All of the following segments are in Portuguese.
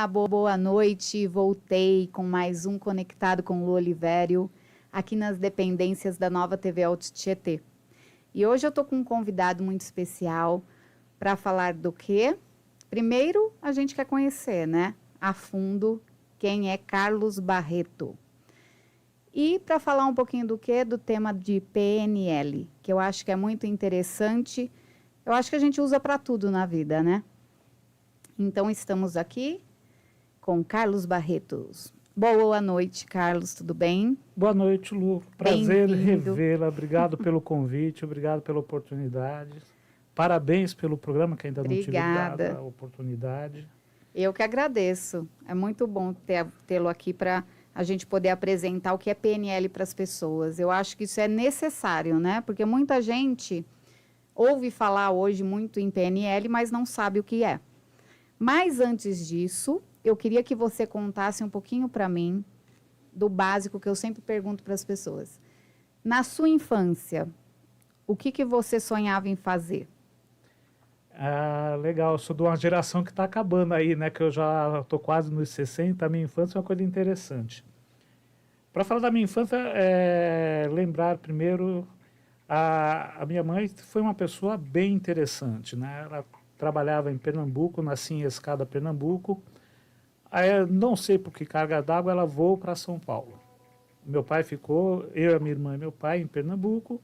Olá, boa noite. Voltei com mais um Conectado com Lu Olivério, aqui nas dependências da Nova TV Alto Tietê. E hoje eu estou com um convidado muito especial para falar do quê? Primeiro, a gente quer conhecer, né, a fundo quem é Carlos Barreto. E para falar um pouquinho do quê? Do tema de PNL, que eu acho que é muito interessante. Eu acho que a gente usa para tudo na vida, né? Então, estamos aqui com Carlos Barretos. Boa noite, Carlos, tudo bem? Boa noite, Lu. Prazer revê-la. Obrigado pelo convite, obrigado pela oportunidade. Parabéns pelo programa, que ainda não tive dado a oportunidade. Eu que agradeço. É muito bom tê-lo aqui para a gente poder apresentar o que é PNL para as pessoas. Eu acho que isso é necessário, né? Porque muita gente ouve falar hoje muito em PNL, mas não sabe o que é. Mas antes disso, eu queria que você contasse um pouquinho para mim do básico que eu sempre pergunto para as pessoas. Na sua infância, o que você sonhava em fazer? Ah, legal. Eu sou de uma geração que está acabando aí, né? Que eu já estou quase nos 60. A minha infância é uma coisa interessante. Para falar da minha infância, lembrar primeiro, a minha mãe foi uma pessoa bem interessante, né? Ela trabalhava em Pernambuco, nasci em Escada, Pernambuco. Aí, não sei por que carga d'água, ela voou para São Paulo. Meu pai ficou, eu, a minha irmã e meu pai, em Pernambuco,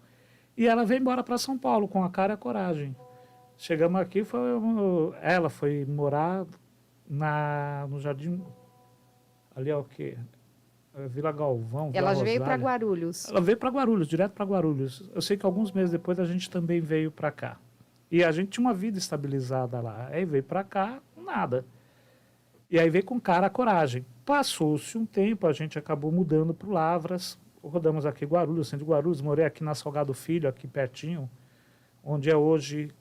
e ela veio embora para São Paulo com a cara e a coragem. Chegamos aqui, ela foi morar no Jardim, ali é o quê? Vila Galvão, Vila Ela Rosália. veio para Guarulhos. Ela veio para Guarulhos, direto para Guarulhos. Eu sei que alguns meses depois a gente também veio para cá. E a gente tinha uma vida estabilizada lá. Aí veio para cá, nada. E aí veio com cara a coragem. Passou-se um tempo, a gente acabou mudando para o Lavras. Rodamos aqui Guarulhos, centro de Guarulhos. Morei aqui na Salgado Filho, aqui pertinho, onde é hoje...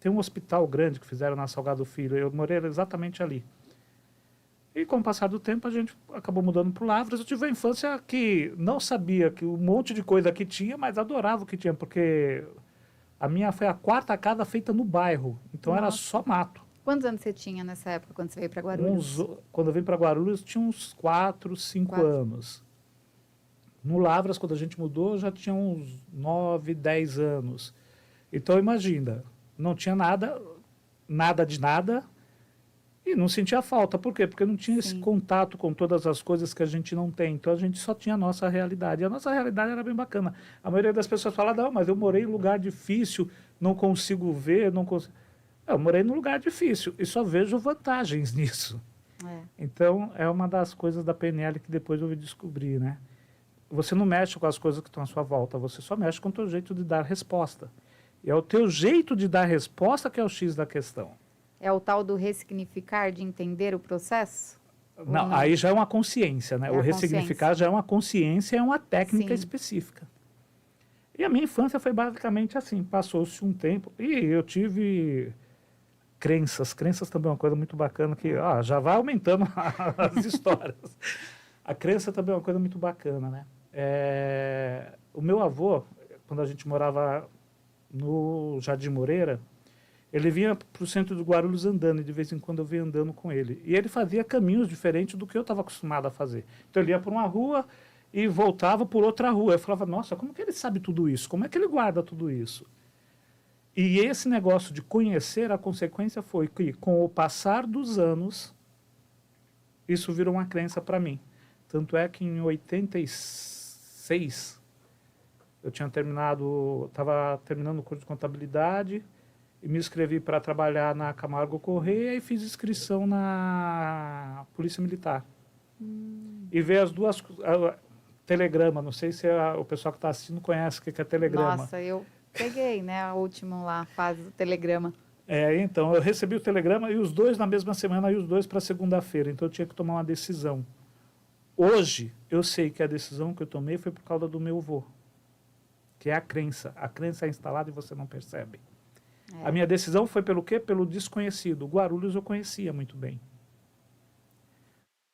Tem um hospital grande que fizeram na Salgado Filho. Eu morei exatamente ali. E com o passar do tempo, a gente acabou mudando para o Lavras. Eu tive uma infância que não sabia que um monte de coisa que tinha, mas adorava o que tinha, porque a minha foi a quarta casa feita no bairro. Então era só mato. Quantos anos você tinha nessa época, quando você veio para Guarulhos? Quando eu vim para Guarulhos, tinha uns 4, 5 anos. No Lavras, quando a gente mudou, já tinha uns 9, 10 anos. Então imagina, não tinha nada de nada. E não sentia falta. Por quê? Porque não tinha esse contato com todas as coisas que a gente não tem. Então, a gente só tinha a nossa realidade. E a nossa realidade era bem bacana. A maioria das pessoas fala, não, mas eu morei em lugar difícil, não consigo ver, não consigo... Eu morei num lugar difícil e só vejo vantagens nisso. Então, é uma das coisas da PNL que depois eu descobri, né? Você não mexe com as coisas que estão à sua volta, você só mexe com o teu jeito de dar resposta. E é o teu jeito de dar resposta que é o X da questão. É o tal do ressignificar, de entender o processo? Não, aí já é uma consciência, né? O ressignificar já é uma consciência, é uma técnica específica. E a minha infância foi basicamente assim, passou-se um tempo, e eu tive crenças também é uma coisa muito bacana, que já vai aumentando as histórias. A crença também é uma coisa muito bacana, né? O meu avô, quando a gente morava no Jardim Moreira, ele vinha para o centro de Guarulhos andando, e de vez em quando eu vinha andando com ele. E ele fazia caminhos diferentes do que eu estava acostumado a fazer. Então ele ia por uma rua e voltava por outra rua. Eu falava, nossa, como que ele sabe tudo isso? Como é que ele guarda tudo isso? E esse negócio de conhecer, a consequência foi que, com o passar dos anos, isso virou uma crença para mim. Tanto é que em 86, eu tinha estava terminando o curso de contabilidade, e me inscrevi para trabalhar na Camargo Correia e fiz inscrição na Polícia Militar. E veio as duas... Telegrama, não sei se o pessoal que está assistindo conhece o que é telegrama. Nossa, eu peguei, né, a última lá, fase do telegrama. Então, eu recebi o telegrama e os dois na mesma semana, e os dois para segunda-feira. Então, eu tinha que tomar uma decisão. Hoje, eu sei que a decisão que eu tomei foi por causa do meu avô, que é a crença. A crença é instalada e você não percebe. A minha decisão foi pelo quê? Pelo desconhecido. Guarulhos eu conhecia muito bem.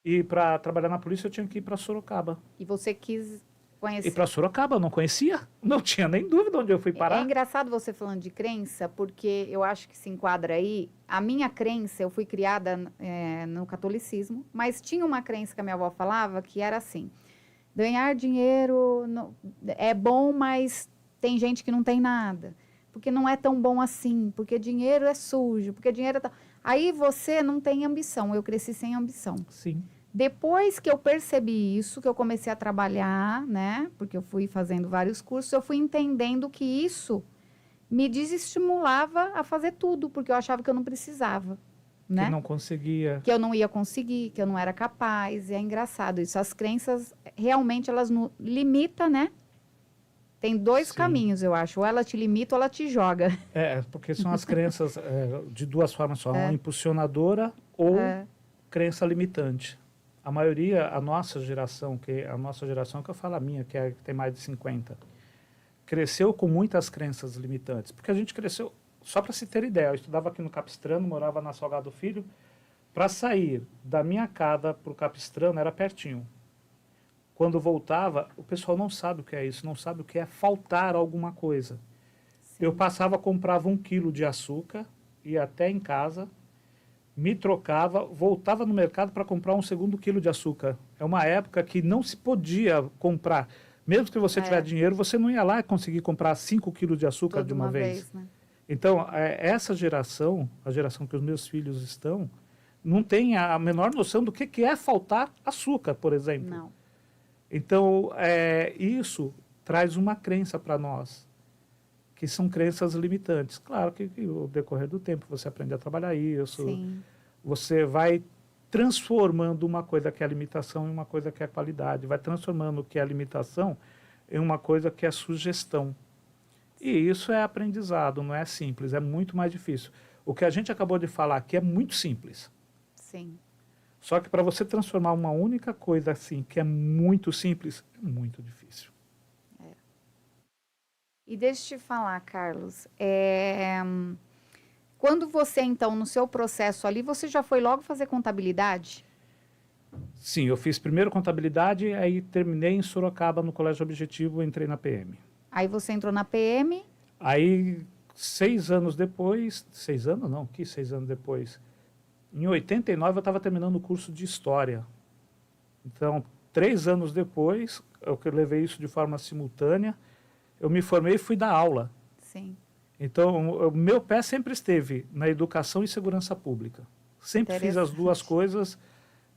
E para trabalhar na polícia eu tinha que ir para Sorocaba. E você quis E para Sorocaba, eu não conhecia. Não tinha nem dúvida onde eu fui parar. É engraçado você falando de crença, porque eu acho que se enquadra aí. A minha crença, eu fui criada no catolicismo, mas tinha uma crença que a minha avó falava que era assim: ganhar dinheiro é bom, mas tem gente que não tem nada. Porque não é tão bom assim, porque dinheiro é sujo, porque dinheiro é... Aí você não tem ambição. Eu cresci sem ambição. Sim. Depois que eu percebi isso, que eu comecei a trabalhar, né? Porque eu fui fazendo vários cursos, eu fui entendendo que isso me desestimulava a fazer tudo, porque eu achava que eu não precisava, né? Que não conseguia. Que eu não ia conseguir, que eu não era capaz. E é engraçado isso. As crenças, realmente, elas limitam, né? Tem dois caminhos, eu acho. Ou ela te limita ou ela te joga. Porque são as crenças de duas formas só. Uma impulsionadora ou crença limitante. A maioria, a nossa geração que eu falo a minha, que tem mais de 50, cresceu com muitas crenças limitantes. Porque a gente cresceu, só para se ter ideia, eu estudava aqui no Capistrano, morava na Salgado Filho. Para sair da minha casa para o Capistrano era pertinho. Quando voltava, o pessoal não sabe o que é isso, não sabe o que é faltar alguma coisa. Sim. Eu comprava 1 quilo de açúcar, ia até em casa, me trocava, voltava no mercado para comprar um 2º quilo de açúcar. É uma época que não se podia comprar. Mesmo que você tivesse dinheiro, você não ia lá conseguir comprar 5 quilos de açúcar de uma vez. Né? Então, essa geração, a geração que os meus filhos estão, não tem a menor noção do que é faltar açúcar, por exemplo. Não. Então, isso traz uma crença para nós, que são crenças limitantes. Claro que no decorrer do tempo você aprende a trabalhar isso, Sim. Você vai transformando uma coisa que é limitação em uma coisa que é qualidade, vai transformando o que é limitação em uma coisa que é sugestão. E isso é aprendizado, não é simples, é muito mais difícil. O que a gente acabou de falar aqui é muito simples. Sim. Só que para você transformar uma única coisa assim, que é muito simples, é muito difícil. E deixa eu te falar, Carlos, quando você, então, no seu processo ali, você já foi logo fazer contabilidade? Sim, eu fiz primeiro contabilidade, aí terminei em Sorocaba, no Colégio Objetivo, entrei na PM. Aí você entrou na PM? Aí, 6 anos depois, 6 anos não, que 6 anos depois? Em 89 eu estava terminando o curso de História. Então, 3 anos depois, eu levei isso de forma simultânea, eu me formei e fui dar aula. Sim. Então, o meu pé sempre esteve na educação e segurança pública. Sempre fiz as duas coisas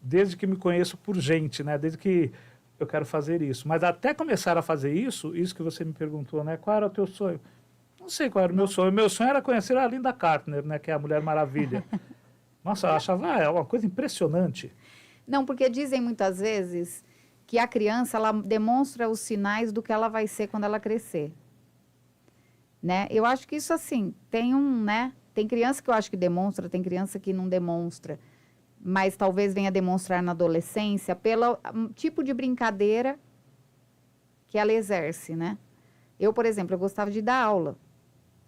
desde que me conheço por gente, né? Desde que eu quero fazer isso. Mas até começar a fazer isso que você me perguntou, né? Qual era o teu sonho? Não sei qual era o meu sonho. O meu sonho era conhecer a Linda Carter, né? Que é a Mulher Maravilha. Nossa, eu achava uma coisa impressionante. Não, porque dizem muitas vezes que a criança, ela demonstra os sinais do que ela vai ser quando ela crescer. Né? Eu acho que isso, assim, tem criança que eu acho que demonstra, tem criança que não demonstra, mas talvez venha demonstrar na adolescência pelo tipo de brincadeira que ela exerce, né? Eu, por exemplo, eu gostava de dar aula.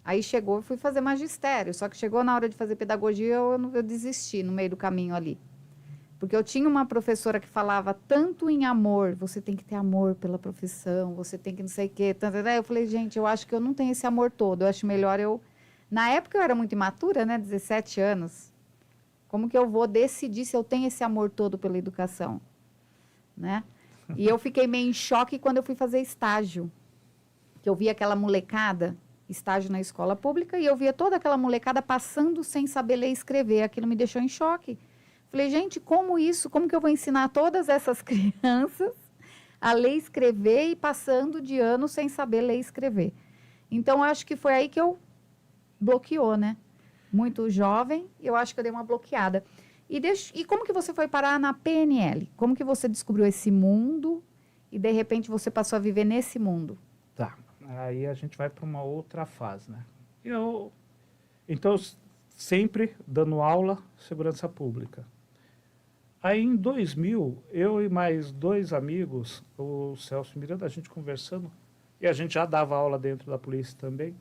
Aí chegou, eu fui fazer magistério, só que chegou na hora de fazer pedagogia, eu desisti no meio do caminho ali. Porque eu tinha uma professora que falava tanto em amor, você tem que ter amor pela profissão, você tem que não sei o quê. Eu falei, gente, eu acho que eu não tenho esse amor todo, eu acho melhor eu... Na época eu era muito imatura, né, 17 anos. Como que eu vou decidir se eu tenho esse amor todo pela educação? Né? E eu fiquei meio em choque quando eu fui fazer estágio. Que eu via aquela molecada, estágio na escola pública, e eu via toda aquela molecada passando sem saber ler e escrever. Aquilo me deixou em choque. Falei, gente, como que eu vou ensinar todas essas crianças a ler e escrever e passando de ano sem saber ler e escrever? Então, acho que foi aí que eu bloqueou, né? Muito jovem, eu acho que eu dei uma bloqueada. E como que você foi parar na PNL? Como que você descobriu esse mundo e, de repente, você passou a viver nesse mundo? Tá, aí a gente vai para uma outra fase, né? Então, sempre dando aula, segurança pública. Aí, em 2000, eu e mais 2 amigos, o Celso e Miranda, a gente conversando, e a gente já dava aula dentro da polícia também.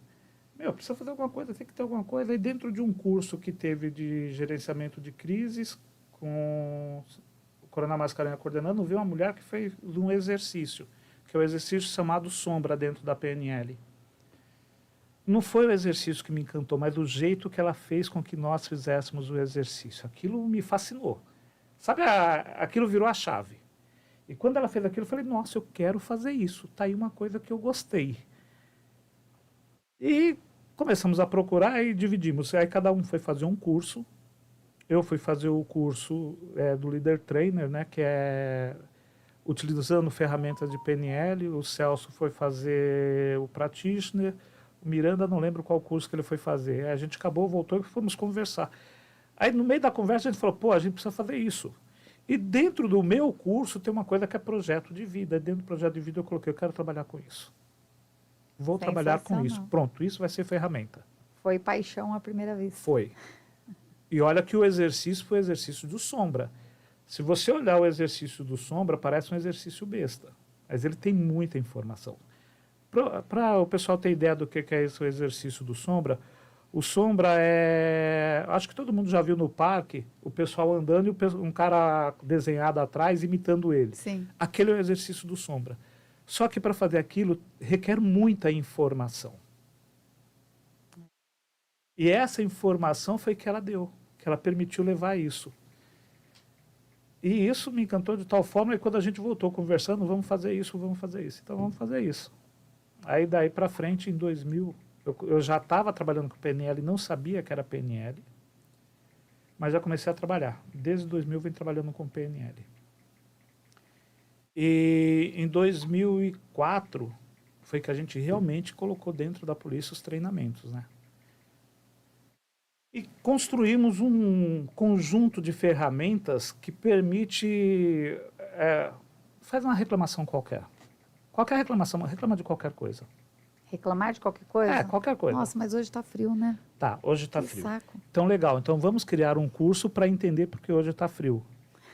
Precisa fazer alguma coisa, tem que ter alguma coisa. E dentro de um curso que teve de gerenciamento de crises, com o Coronel Mascarenhas coordenando, veio uma mulher que fez um exercício, que é o exercício chamado sombra dentro da PNL. Não foi o exercício que me encantou, mas o jeito que ela fez com que nós fizéssemos o exercício. Aquilo me fascinou. Sabe, aquilo virou a chave. E quando ela fez aquilo, eu falei, nossa, eu quero fazer isso. Está aí uma coisa que eu gostei. E começamos a procurar e dividimos. Aí cada um foi fazer um curso. Eu fui fazer o curso do Leader Trainer, né, que é utilizando ferramentas de PNL. O Celso foi fazer o Practitioner. O Miranda, não lembro qual curso que ele foi fazer. Aí a gente acabou, voltou e fomos conversar. Aí no meio da conversa a gente falou, pô, a gente precisa fazer isso. E dentro do meu curso tem uma coisa que é projeto de vida. E dentro do projeto de vida eu coloquei, eu quero trabalhar com isso. Vou trabalhar com isso. Pronto, isso vai ser ferramenta. Foi paixão à primeira vez. Foi. E olha que o exercício foi o exercício do sombra. Se você olhar o exercício do sombra, parece um exercício besta. Mas ele tem muita informação. Para o pessoal ter ideia do que é esse exercício do sombra, o sombra é... Acho que todo mundo já viu no parque o pessoal andando e um cara desenhado atrás imitando ele. Sim. Aquele é o exercício do sombra. Só que para fazer aquilo requer muita informação. E essa informação foi que ela deu, que ela permitiu levar isso. E isso me encantou de tal forma que quando a gente voltou conversando, vamos fazer isso. Então vamos fazer isso. Aí daí para frente, em 2000, eu já estava trabalhando com PNL, não sabia que era PNL, mas já comecei a trabalhar. Desde 2000 eu venho trabalhando com PNL. E em 2004 foi que a gente realmente colocou dentro da polícia os treinamentos, né? E construímos um conjunto de ferramentas que permite... faz uma reclamação qualquer. Qualquer reclamação, reclama de qualquer coisa. Reclamar de qualquer coisa? Qualquer coisa. Nossa, mas hoje está frio, né? Tá, hoje está frio. Saco. Então, legal. Então, vamos criar um curso para entender porque hoje está frio.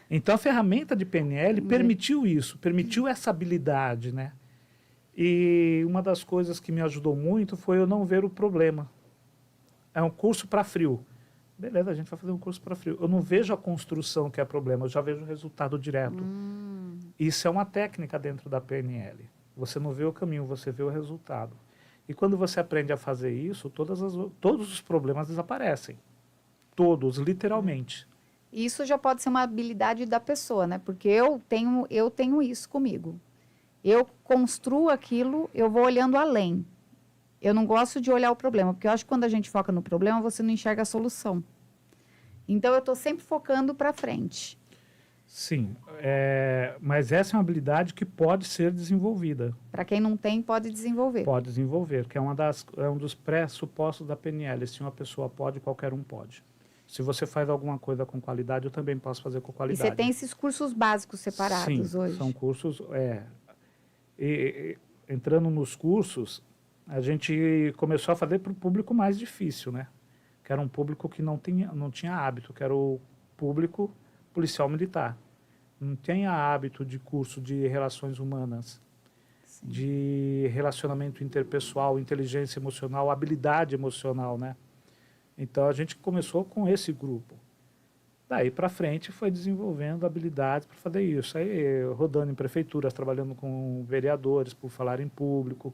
Então, a ferramenta de PNL permitiu isso, permitiu essa habilidade, né? E uma das coisas que me ajudou muito foi eu não ver o problema. É um curso para frio. Beleza, a gente vai fazer um curso para frio. Eu não vejo a construção que é problema, eu já vejo o resultado direto. Isso é uma técnica dentro da PNL. Você não vê o caminho, você vê o resultado. E quando você aprende a fazer isso, todos os problemas desaparecem. Todos, literalmente. Isso já pode ser uma habilidade da pessoa, né? Porque eu tenho isso comigo. Eu construo aquilo, eu vou olhando além. Eu não gosto de olhar o problema, porque eu acho que quando a gente foca no problema, você não enxerga a solução. Então, eu estou sempre focando para frente. Sim, mas essa é uma habilidade que pode ser desenvolvida. Para quem não tem, pode desenvolver. Pode desenvolver, que é um dos pressupostos da PNL. Se uma pessoa pode, qualquer um pode. Se você faz alguma coisa com qualidade, eu também posso fazer com qualidade. E você tem esses cursos básicos separados Sim, hoje? São cursos... entrando nos cursos, a gente começou a fazer para o público mais difícil, né? Que era um público que não tinha hábito, que era o público policial militar. Não tinha hábito de curso de relações humanas, sim, de relacionamento interpessoal, inteligência emocional, habilidade emocional, né? Então, a gente começou com esse grupo. Daí para frente foi desenvolvendo habilidades para fazer isso. Aí rodando em prefeituras, trabalhando com vereadores por falar em público,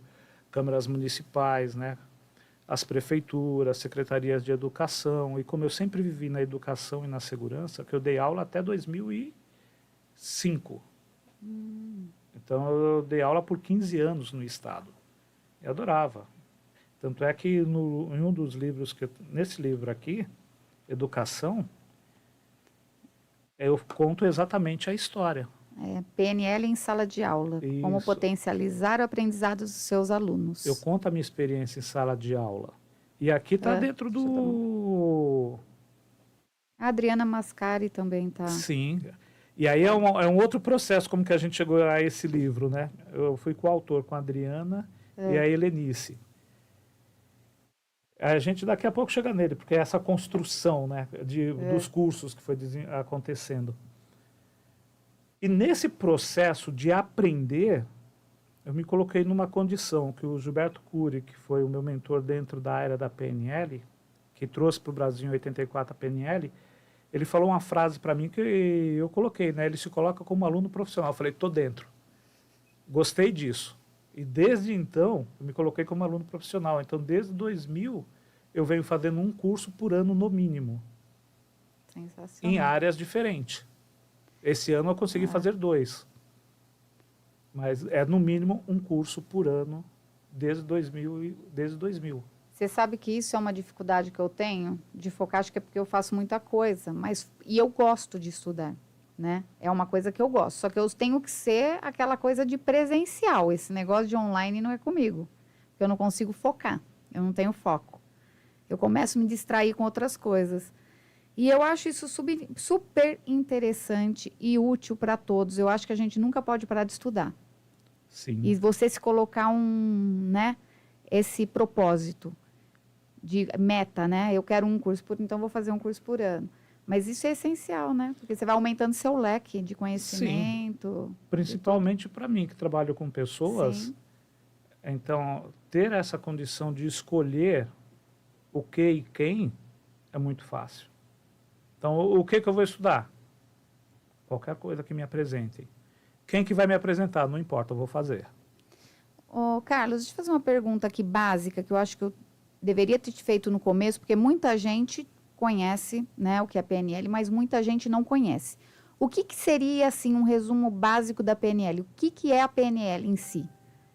câmaras municipais, né? As prefeituras, secretarias de educação. E como eu sempre vivi na educação e na segurança, que eu dei aula até 2005. Então eu dei aula por 15 anos no estado. Eu adorava. Tanto é que em um dos livros, nesse livro aqui, Educação, eu conto exatamente a história. PNL em sala de aula. Isso. Como potencializar o aprendizado dos seus alunos. Eu conto a minha experiência em sala de aula. E aqui está dentro do... A Adriana Mascari também está. Sim. E aí é um outro processo, como que a gente chegou a esse livro, né? Eu fui coautor com a Adriana e a Helenice. A gente daqui a pouco chega nele, porque é essa construção, né, dos cursos que foi acontecendo. E nesse processo de aprender, eu me coloquei numa condição que o Gilberto Cury, que foi o meu mentor dentro da área da PNL, que trouxe para o Brasil em 84 a PNL, ele falou uma frase para mim que eu coloquei, né? Ele se coloca como aluno profissional. Eu falei, estou dentro. Gostei disso. E desde então, eu me coloquei como aluno profissional. Então, desde 2000, eu venho fazendo um curso por ano no mínimo. Sensacional. Em áreas diferentes. Esse ano eu consegui fazer 2. Mas é no mínimo um curso por ano desde 2000. Você sabe que isso é uma dificuldade que eu tenho de focar, acho que é porque eu faço muita coisa, e eu gosto de estudar, né? É uma coisa que eu gosto, só que eu tenho que ser aquela coisa de presencial, esse negócio de online não é comigo, porque eu não consigo focar, eu não tenho foco. Eu começo a me distrair com outras coisas. E eu acho isso super interessante e útil para todos. Eu acho que a gente nunca pode parar de estudar. Sim. E você se colocar esse propósito de meta, né? Eu quero um curso então vou fazer um curso por ano. Mas isso é essencial, né? Porque você vai aumentando seu leque de conhecimento. Sim. Principalmente para mim, que trabalho com pessoas. Sim. Então, ter essa condição de escolher o que e quem é muito fácil. Então, o que eu vou estudar? Qualquer coisa que me apresentem. Quem que vai me apresentar? Não importa, eu vou fazer. Ô, Carlos, deixa eu fazer uma pergunta aqui básica, que eu acho que eu deveria ter te feito no começo, porque muita gente conhece, né, o que é PNL, mas muita gente não conhece. O que seria, assim, um resumo básico da PNL? O que é a PNL em si?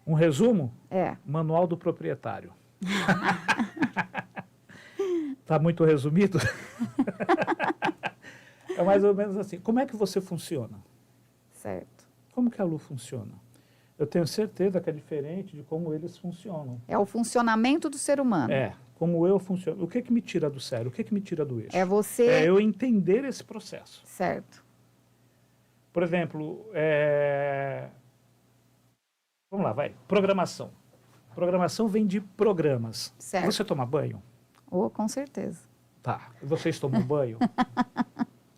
Um resumo? É. Manual do proprietário. Tá muito resumido? É mais ou menos assim. Como é que você funciona? Certo. Como que a Lu funciona? Eu tenho certeza que é diferente de como eles funcionam. É o funcionamento do ser humano. É, como eu funciono. O que me tira do sério? O que me tira do eixo? É você... É eu entender esse processo. Certo. Por exemplo, vamos lá, vai. Programação. Programação vem de programas. Certo. Você toma banho? Oh, com certeza. Tá. Vocês tomam banho?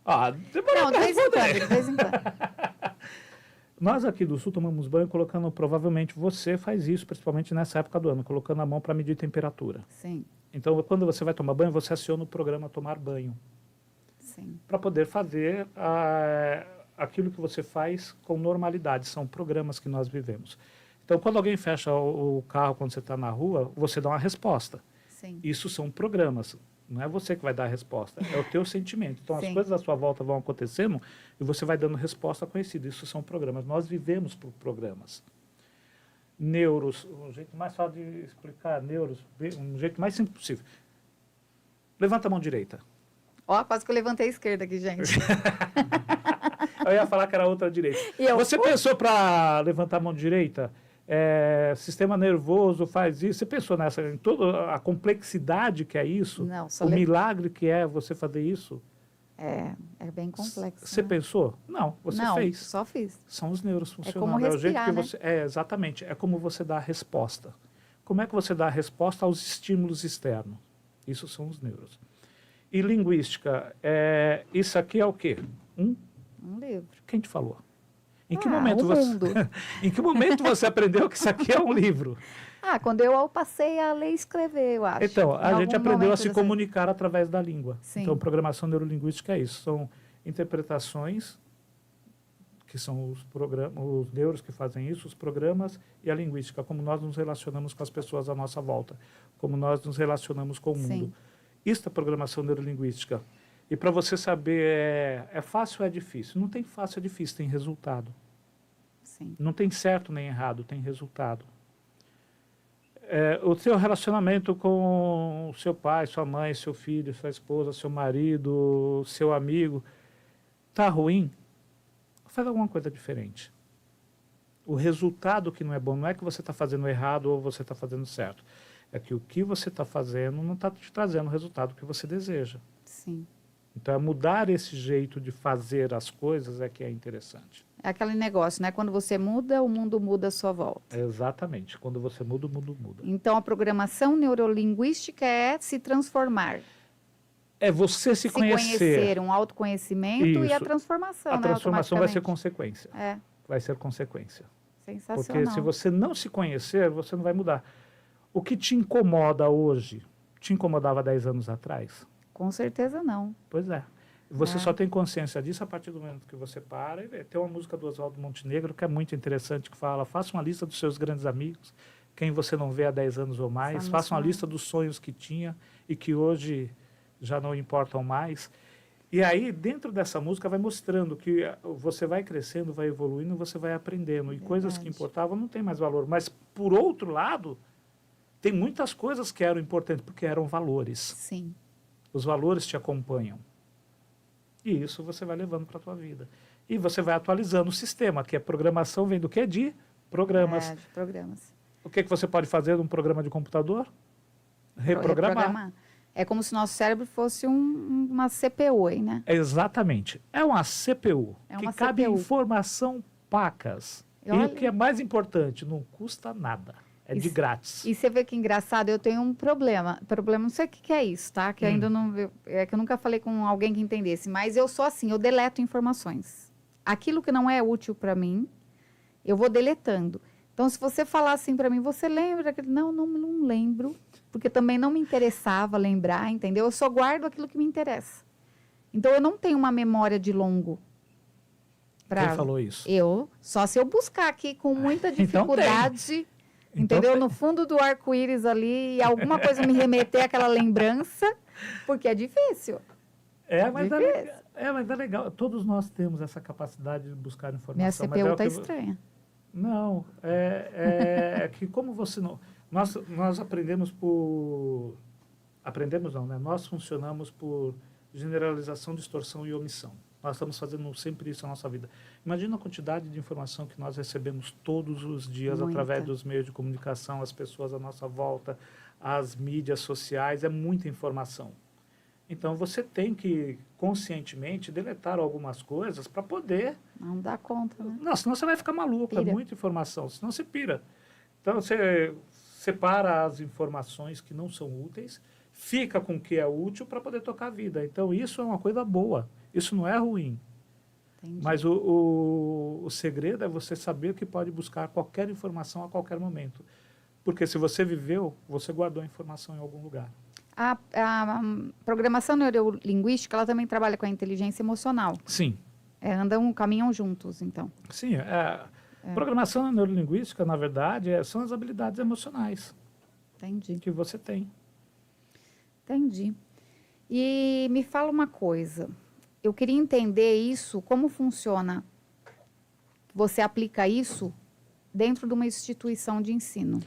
Não, de vez em quando. Nós aqui do Sul tomamos banho colocando, provavelmente você faz isso, principalmente nessa época do ano, colocando a mão para medir temperatura. Sim. Então, quando você vai tomar banho, você aciona o programa Tomar Banho. Sim. Para poder fazer aquilo que você faz com normalidade. São programas que nós vivemos. Então, quando alguém fecha o carro quando você está na rua, você dá uma resposta. Sim. Isso são programas. Não é você que vai dar a resposta, é o teu sentimento. Então, as coisas à sua volta vão acontecendo e você vai dando resposta conhecida. Isso são programas. Nós vivemos por programas. Neuros, um jeito mais fácil de explicar neuros, um jeito mais simples possível. Levanta a mão direita. Ó, quase que eu levantei a esquerda aqui, gente. Eu ia falar que era a outra direita. Você pensou para levantar a mão direita? Sistema nervoso faz isso. Você pensou em toda a complexidade que é isso? Não, milagre que é você fazer isso? É bem complexo. Você pensou? Não, você fez. Não, só fiz. São os neuros funcionando. É como respirar, o jeito que né? você, exatamente. É como você dá a resposta. Como é que você dá a resposta aos estímulos externos? Isso são os neuros. E linguística, isso aqui é o quê? Um livro. Quem te falou? Em que momento você aprendeu que isso aqui é um livro? Quando eu passei a ler e escrever, eu acho. Então, a gente aprendeu a se comunicar através da língua. Sim. Então, programação neurolinguística é isso. São interpretações, que são os neuros que fazem isso, os programas e a linguística, como nós nos relacionamos com as pessoas à nossa volta, como nós nos relacionamos com o mundo. Sim. Isso é programação neurolinguística. E para você saber, é fácil ou é difícil? Não tem fácil ou difícil, tem resultado. Sim. Não tem certo nem errado, tem resultado. O seu relacionamento com seu pai, sua mãe, seu filho, sua esposa, seu marido, seu amigo, está ruim? Faz alguma coisa diferente. O resultado que não é bom não é que você está fazendo errado ou você está fazendo certo. É que o que você está fazendo não está te trazendo o resultado que você deseja. Sim. Então, mudar esse jeito de fazer as coisas é que é interessante. É aquele negócio, né? Quando você muda, o mundo muda à sua volta. Exatamente. Quando você muda, o mundo muda. Então, a programação neurolinguística é se transformar. É você se conhecer. Um autoconhecimento. Isso. E a transformação, A transformação vai ser consequência. Vai ser consequência. Sensacional. Porque se você não se conhecer, você não vai mudar. O que te incomoda hoje, te incomodava 10 anos atrás? Com certeza não. Pois é. Você só tem consciência disso a partir do momento que você para e vê. Tem uma música do Oswaldo Montenegro que é muito interessante, que fala: faça uma lista dos seus grandes amigos, quem você não vê há 10 anos ou mais, faça uma lista dos sonhos que tinha e que hoje já não importam mais. E aí, dentro dessa música, vai mostrando que você vai crescendo, vai evoluindo, você vai aprendendo. E coisas que importavam não têm mais valor. Mas, por outro lado, tem muitas coisas que eram importantes, porque eram valores. Sim. Os valores te acompanham. E isso você vai levando para a tua vida. E você vai atualizando o sistema, que é programação, vem do quê? De programas. De programas. O que você pode fazer num programa de computador? Reprogramar. É como se o nosso cérebro fosse uma CPU, aí, né? Exatamente. É uma CPU, que cabe informação pacas. E o que é mais importante, não custa nada. É de grátis. E você vê que engraçado, eu tenho um problema. Não sei o que é isso, tá? Que ainda não... É que eu nunca falei com alguém que entendesse. Mas eu sou assim, eu deleto informações. Aquilo que não é útil para mim, eu vou deletando. Então, se você falar assim para mim, você lembra? Não lembro. Porque também não me interessava lembrar, entendeu? Eu só guardo aquilo que me interessa. Então, eu não tenho uma memória de longo prazo. Quem falou isso? Só se eu buscar aqui com muita dificuldade... Entendeu? No fundo do arco-íris ali, alguma coisa me remeter àquela lembrança, porque é difícil. Mas é legal. Todos nós temos essa capacidade de buscar informação. Minha CPU está estranha. Não, é que como você não... Nós aprendemos por... Aprendemos não, né? Nós funcionamos por generalização, distorção e omissão. Nós estamos fazendo sempre isso na nossa vida. Imagina a quantidade de informação que nós recebemos todos os dias através dos meios de comunicação, as pessoas à nossa volta, as mídias sociais, é muita informação. Então, você tem que, conscientemente, deletar algumas coisas para poder... Não dá conta, né? Não, senão você vai ficar maluco, é muita informação, senão você pira. Então, você separa as informações que não são úteis, fica com o que é útil para poder tocar a vida. Então, isso é uma coisa boa. Isso não é ruim. Entendi. Mas o segredo é você saber que pode buscar qualquer informação a qualquer momento. Porque se você viveu, você guardou a informação em algum lugar. A programação neurolinguística, ela também trabalha com a inteligência emocional. Sim. Caminham juntos, então. Sim. Programação neurolinguística, na verdade, são as habilidades emocionais. Entendi. Que você tem. Entendi. E me fala uma coisa, eu queria entender isso, como funciona, você aplica isso dentro de uma instituição de ensino.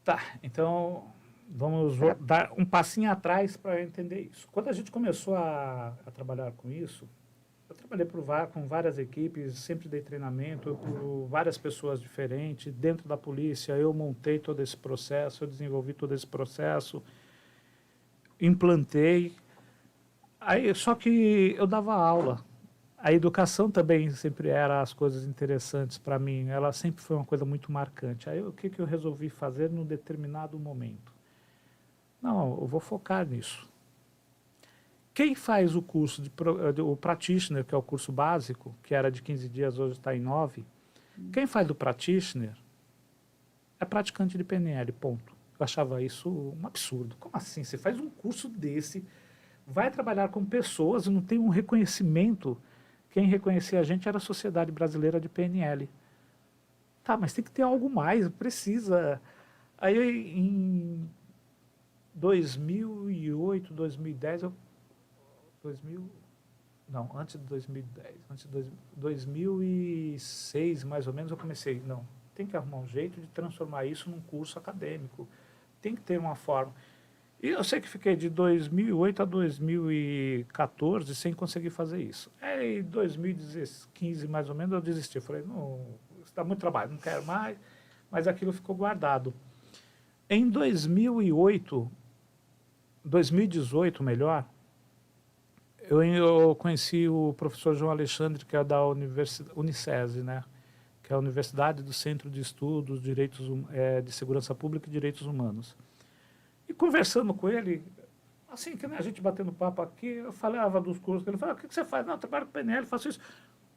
Tá, então vamos dar um passinho atrás para entender isso. Quando a gente começou a trabalhar com isso, eu trabalhei com várias equipes, sempre dei treinamento por várias pessoas diferentes, dentro da polícia, eu montei todo esse processo, eu desenvolvi todo esse processo, implantei, só que eu dava aula. A educação também sempre era as coisas interessantes para mim, ela sempre foi uma coisa muito marcante. Aí o que eu resolvi fazer num determinado momento? Não, eu vou focar nisso. Quem faz o curso, o Practitioner, que é o curso básico, que era de 15 dias, hoje está em 9, quem faz o Practitioner é praticante de PNL, ponto. Eu achava isso um absurdo. Como assim? Você faz um curso desse, vai trabalhar com pessoas e não tem um reconhecimento. Quem reconhecia a gente era a Sociedade Brasileira de PNL. Tá, mas tem que ter algo mais, precisa. Aí em 2008, 2010, antes de 2010, antes de 2006 mais ou menos eu comecei, tem que arrumar um jeito de transformar isso num curso acadêmico. Tem que ter uma forma. E eu sei que fiquei de 2008 a 2014 sem conseguir fazer isso. Aí, em 2015, mais ou menos, eu desisti. Eu falei, não, isso dá muito trabalho, não quero mais. Mas aquilo ficou guardado. Em 2018, melhor, eu conheci o professor João Alexandre, que é da Unicese, né? Que é a Universidade do Centro de Estudos de Segurança Pública e Direitos Humanos. E conversando com ele, assim, que a gente batendo papo aqui, eu falava dos cursos, ele falava, o que você faz? Não, eu trabalho com PNL, faço isso.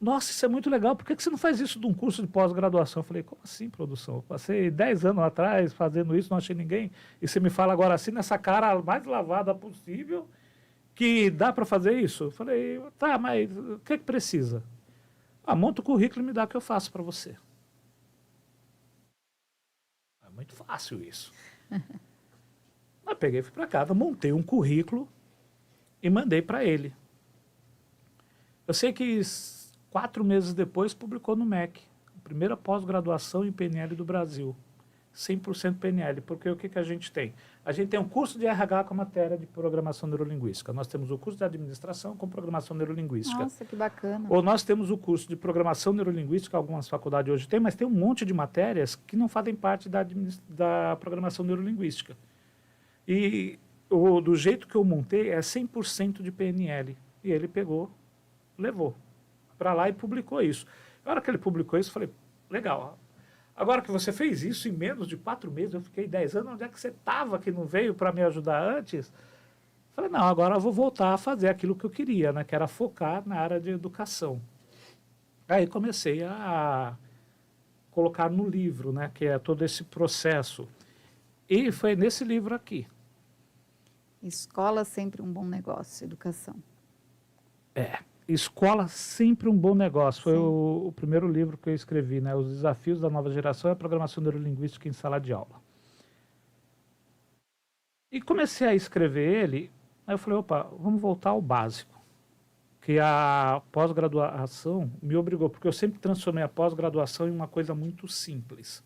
Nossa, isso é muito legal, por que você não faz isso de um curso de pós-graduação? Eu falei, como assim, produção? Eu passei 10 anos atrás fazendo isso, não achei ninguém, e você me fala agora assim, nessa cara mais lavada possível, que dá para fazer isso? Eu falei, tá, mas o que precisa? Monta o currículo e me dá que eu faço para você. É muito fácil isso. Eu peguei, fui para casa, montei um currículo e mandei para ele. Eu sei que 4 meses depois publicou no MEC, a primeira pós-graduação em PNL do Brasil. 100% PNL, porque o que a gente tem? A gente tem um curso de RH com a matéria de programação neurolinguística. Nós temos o curso de administração com programação neurolinguística. Nossa, que bacana. Ou nós temos o curso de programação neurolinguística, algumas faculdades hoje têm, mas tem um monte de matérias que não fazem parte da programação neurolinguística. E do jeito que eu montei é 100% de PNL. E ele pegou, levou para lá e publicou isso. Na hora que ele publicou isso, eu falei, legal. Agora que você fez isso em menos de 4 meses, eu fiquei 10 anos, onde é que você estava que não veio para me ajudar antes? Falei, não, agora eu vou voltar a fazer aquilo que eu queria, né, que era focar na área de educação. Aí comecei a colocar no livro, né, que é todo esse processo. E foi nesse livro aqui. Escola sempre um bom negócio, educação. Escola sempre um bom negócio. Foi o primeiro livro que eu escrevi, né? Os desafios da nova geração e a programação neurolinguística em sala de aula. E comecei a escrever ele, aí eu falei, opa, vamos voltar ao básico. Que a pós-graduação me obrigou, porque eu sempre transformei a pós-graduação em uma coisa muito simples.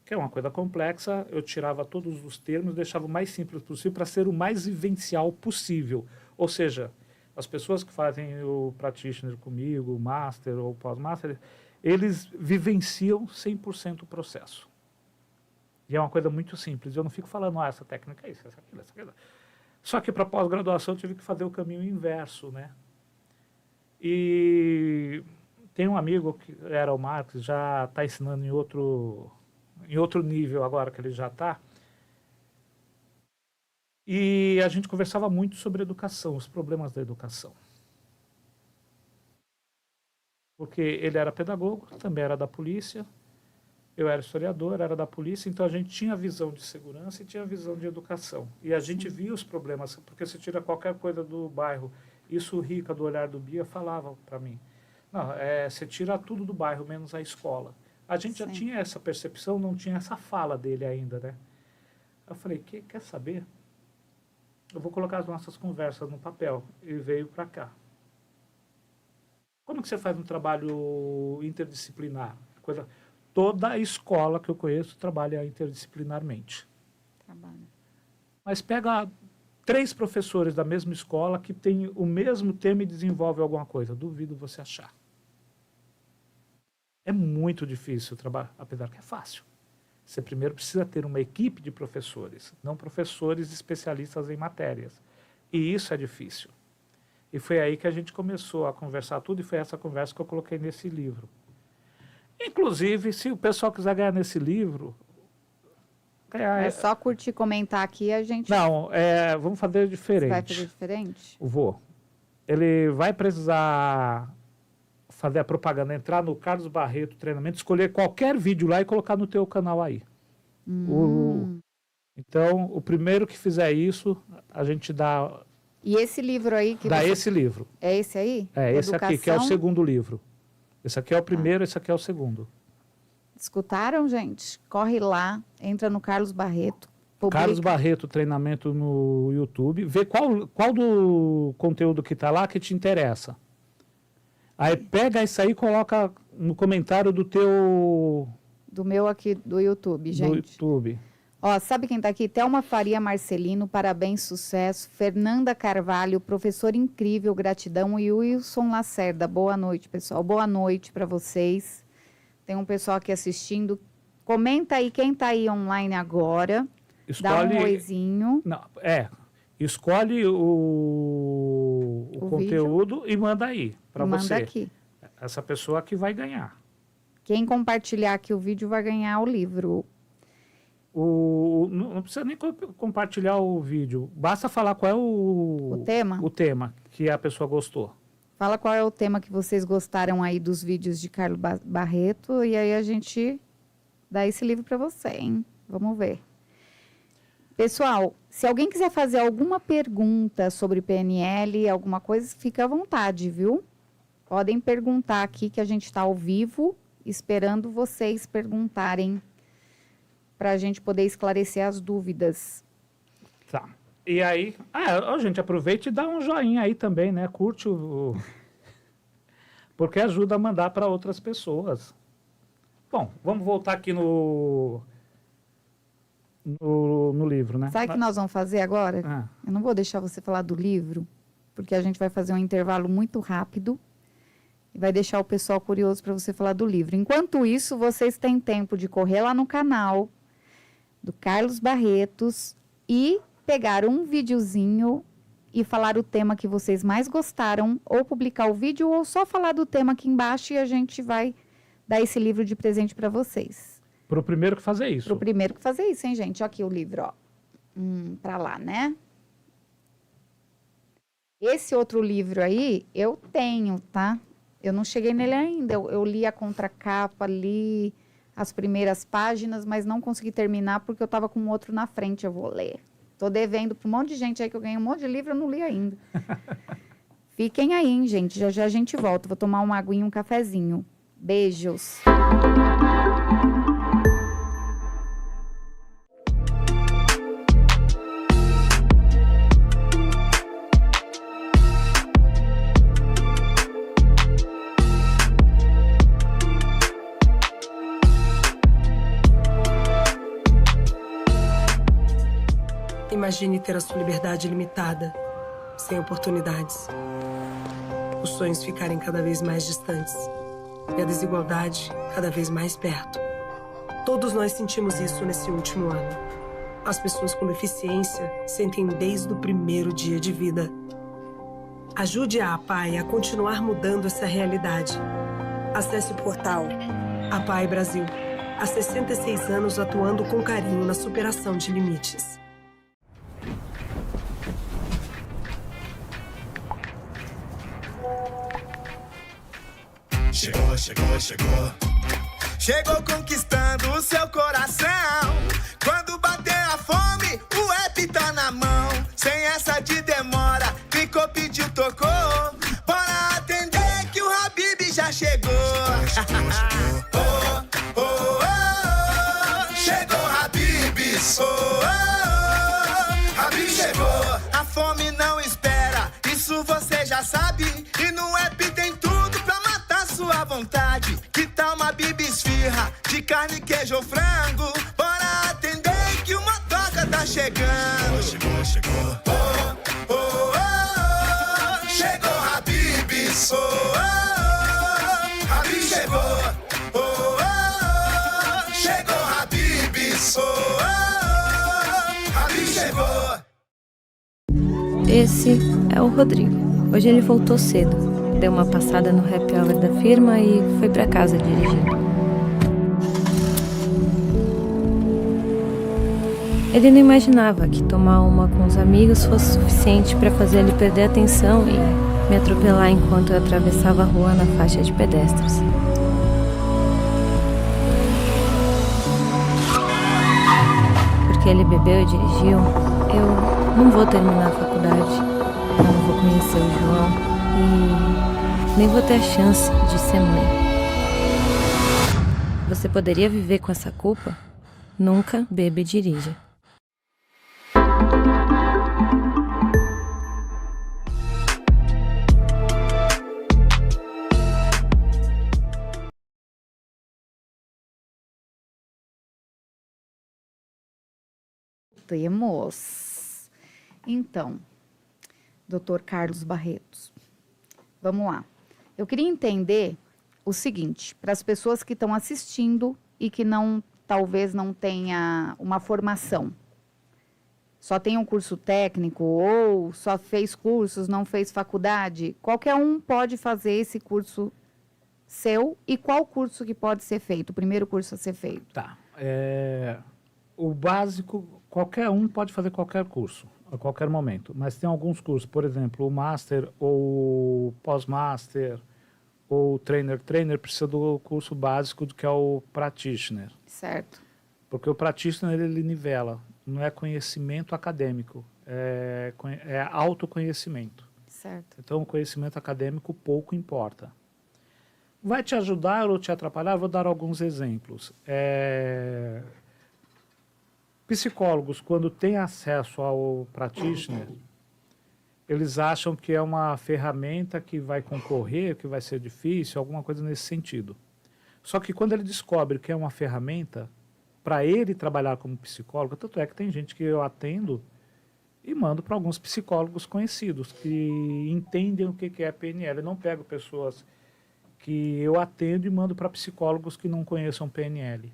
Que é uma coisa complexa, eu tirava todos os termos, deixava o mais simples possível para ser o mais vivencial possível. Ou seja, as pessoas que fazem o practitioner comigo, o master ou pós-master, eles vivenciam 100% o processo. E é uma coisa muito simples. Eu não fico falando, essa técnica é isso, essa aquilo, essa aquilo. Só que para pós-graduação eu tive que fazer o caminho inverso, né? E tem um amigo que era o Marcos, já está ensinando em outro nível agora que ele já está. E a gente conversava muito sobre educação, os problemas da educação. Porque ele era pedagogo, também era da polícia, eu era historiador, era da polícia, então a gente tinha visão de segurança e tinha visão de educação. E a gente via os problemas, porque você tira qualquer coisa do bairro. Isso o Rica, do Olhar do Bia, falava para mim. Não, você tira tudo do bairro, menos a escola. A gente já tinha essa percepção, não tinha essa fala dele ainda, né? Eu falei, quer saber? Eu vou colocar as nossas conversas no papel. E veio para cá. Como que você faz um trabalho interdisciplinar? Toda a escola que eu conheço trabalha interdisciplinarmente. Mas pega 3 professores da mesma escola que têm o mesmo tema e desenvolvem alguma coisa. Duvido você achar. É muito difícil o trabalho, apesar que é fácil. Você primeiro precisa ter uma equipe de professores, não professores especialistas em matérias. E isso é difícil. E foi aí que a gente começou a conversar tudo, e foi essa conversa que eu coloquei nesse livro. Inclusive, se o pessoal quiser ganhar nesse livro... É só curtir e comentar aqui, a gente... Não, vamos fazer diferente. Você vai fazer diferente? Vou. Ele vai precisar fazer a propaganda, entrar no Carlos Barreto Treinamento, escolher qualquer vídeo lá e colocar no teu canal aí. Então, o primeiro que fizer isso, a gente dá... E esse livro aí... Esse livro. É esse aí? Esse aqui, que é o segundo livro. Esse aqui é o primeiro, esse aqui é o segundo. Escutaram, gente? Corre lá, entra no Carlos Barreto. Publica. Carlos Barreto Treinamento no YouTube. Vê qual do conteúdo que está lá que te interessa. Aí pega isso aí e coloca no comentário do teu... Do meu aqui, do YouTube, gente. Do YouTube. Ó, sabe quem está aqui? Thelma Faria Marcelino, parabéns, sucesso. Fernanda Carvalho, professor incrível, gratidão. E Wilson Lacerda, boa noite, pessoal. Boa noite para vocês. Tem um pessoal aqui assistindo. Comenta aí quem está aí online agora. Dá um oizinho. Não, escolhe o conteúdo vídeo. E manda aí para você. Manda aqui. Essa pessoa que vai ganhar. Quem compartilhar aqui o vídeo vai ganhar o livro. Não precisa nem compartilhar o vídeo. Basta falar qual é o tema? O tema que a pessoa gostou. Fala qual é o tema que vocês gostaram aí dos vídeos de Carlos Barreto. E aí a gente dá esse livro para você, hein? Vamos ver. Pessoal, Se alguém quiser fazer alguma pergunta sobre PNL, alguma coisa, fica à vontade, viu? Podem perguntar aqui que a gente está ao vivo, esperando vocês perguntarem para a gente poder esclarecer as dúvidas. Tá. E aí, gente, aproveite e dá um joinha aí também, né? Curte o... Porque ajuda a mandar para outras pessoas. Bom, vamos voltar aqui no livro, né? Sabe o que nós vamos fazer agora? Eu não vou deixar você falar do livro, porque a gente vai fazer um intervalo muito rápido e vai deixar o pessoal curioso para você falar do livro. Enquanto isso, vocês têm tempo de correr lá no canal do Carlos Barretos e pegar um videozinho e falar o tema que vocês mais gostaram, ou publicar o vídeo, ou só falar do tema aqui embaixo e a gente vai dar esse livro de presente para vocês. Para o primeiro que fazer isso. Para o primeiro que fazer isso, hein, gente? Olha aqui o livro, ó. Para lá, né? Esse outro livro aí, eu tenho, tá? Eu não cheguei nele ainda. Eu li a contracapa, li as primeiras páginas, mas não consegui terminar porque eu estava com outro na frente. Eu vou ler. Tô devendo para um monte de gente aí que eu ganhei um monte de livro, eu não li ainda. Fiquem aí, hein, gente. Já já a gente volta. Vou tomar uma aguinha e um cafezinho. Beijos. Imagine ter a sua liberdade limitada, sem oportunidades. Os sonhos ficarem cada vez mais distantes e a desigualdade cada vez mais perto. Todos nós sentimos isso nesse último ano. As pessoas com deficiência sentem desde o primeiro dia de vida. Ajude a APAE a continuar mudando essa realidade. Acesse o portal APAE Brasil. Há 66 anos atuando com carinho na superação de limites. Chegou, chegou, chegou. Chegou conquistando o seu coração. Quando bater a fome, o app tá na mão. Sem essa de demora, clicou, pediu, tocou. Bora atender que o Habib já chegou. Chegou, chegou. Oh, oh, oh, chegou Habib. Oh, oh, Habib chegou. A fome não espera, isso você já sabe. E no app tem tudo pra matar sua vontade. Que tal uma Bibi esfirra de carne, queijo ou frango? Bora atender que uma toca tá chegando. Chegou, chegou. Oh, oh, oh, oh, chegou Habib. Oh, oh, oh, Habib chegou. Oh, oh, oh, chegou Habib. Oh, oh, oh, Habib chegou. Esse é o Rodrigo. Hoje ele voltou cedo, deu uma passada no happy hour da firma e foi pra casa dirigindo. Ele não imaginava que tomar uma com os amigos fosse suficiente para fazer ele perder a atenção e me atropelar enquanto eu atravessava a rua na faixa de pedestres. Porque ele bebeu e dirigiu, eu não vou terminar a faculdade, eu não vou conhecer o João e nem vou ter a chance de ser mãe. Você poderia viver com essa culpa? Nunca beba e dirija. Temos. Então, Dr. Carlos Barretos, vamos lá. Eu queria entender o seguinte, para as pessoas que estão assistindo e que talvez não tenha uma formação, só tem um curso técnico ou só fez cursos, não fez faculdade, qualquer um pode fazer esse curso seu e qual curso que pode ser feito, o primeiro curso a ser feito? Tá. O básico, qualquer um pode fazer qualquer curso, a qualquer momento. Mas tem alguns cursos, por exemplo, o Master ou Pós-Master ou Trainer. Trainer precisa do curso básico, que é o Practitioner. Certo. Porque o Practitioner, ele nivela. não é conhecimento acadêmico, é autoconhecimento. Certo. Então, o conhecimento acadêmico pouco importa. Vai te ajudar ou te atrapalhar? Vou dar alguns exemplos. Psicólogos, quando têm acesso ao practitioner, eles acham que é uma ferramenta que vai concorrer, que vai ser difícil, alguma coisa nesse sentido. Só que quando ele descobre que é uma ferramenta, para ele trabalhar como psicólogo, tanto é que tem gente que eu atendo e mando para alguns psicólogos conhecidos que entendem o que é PNL. Eu não pego pessoas que eu atendo e mando para psicólogos que não conheçam PNL.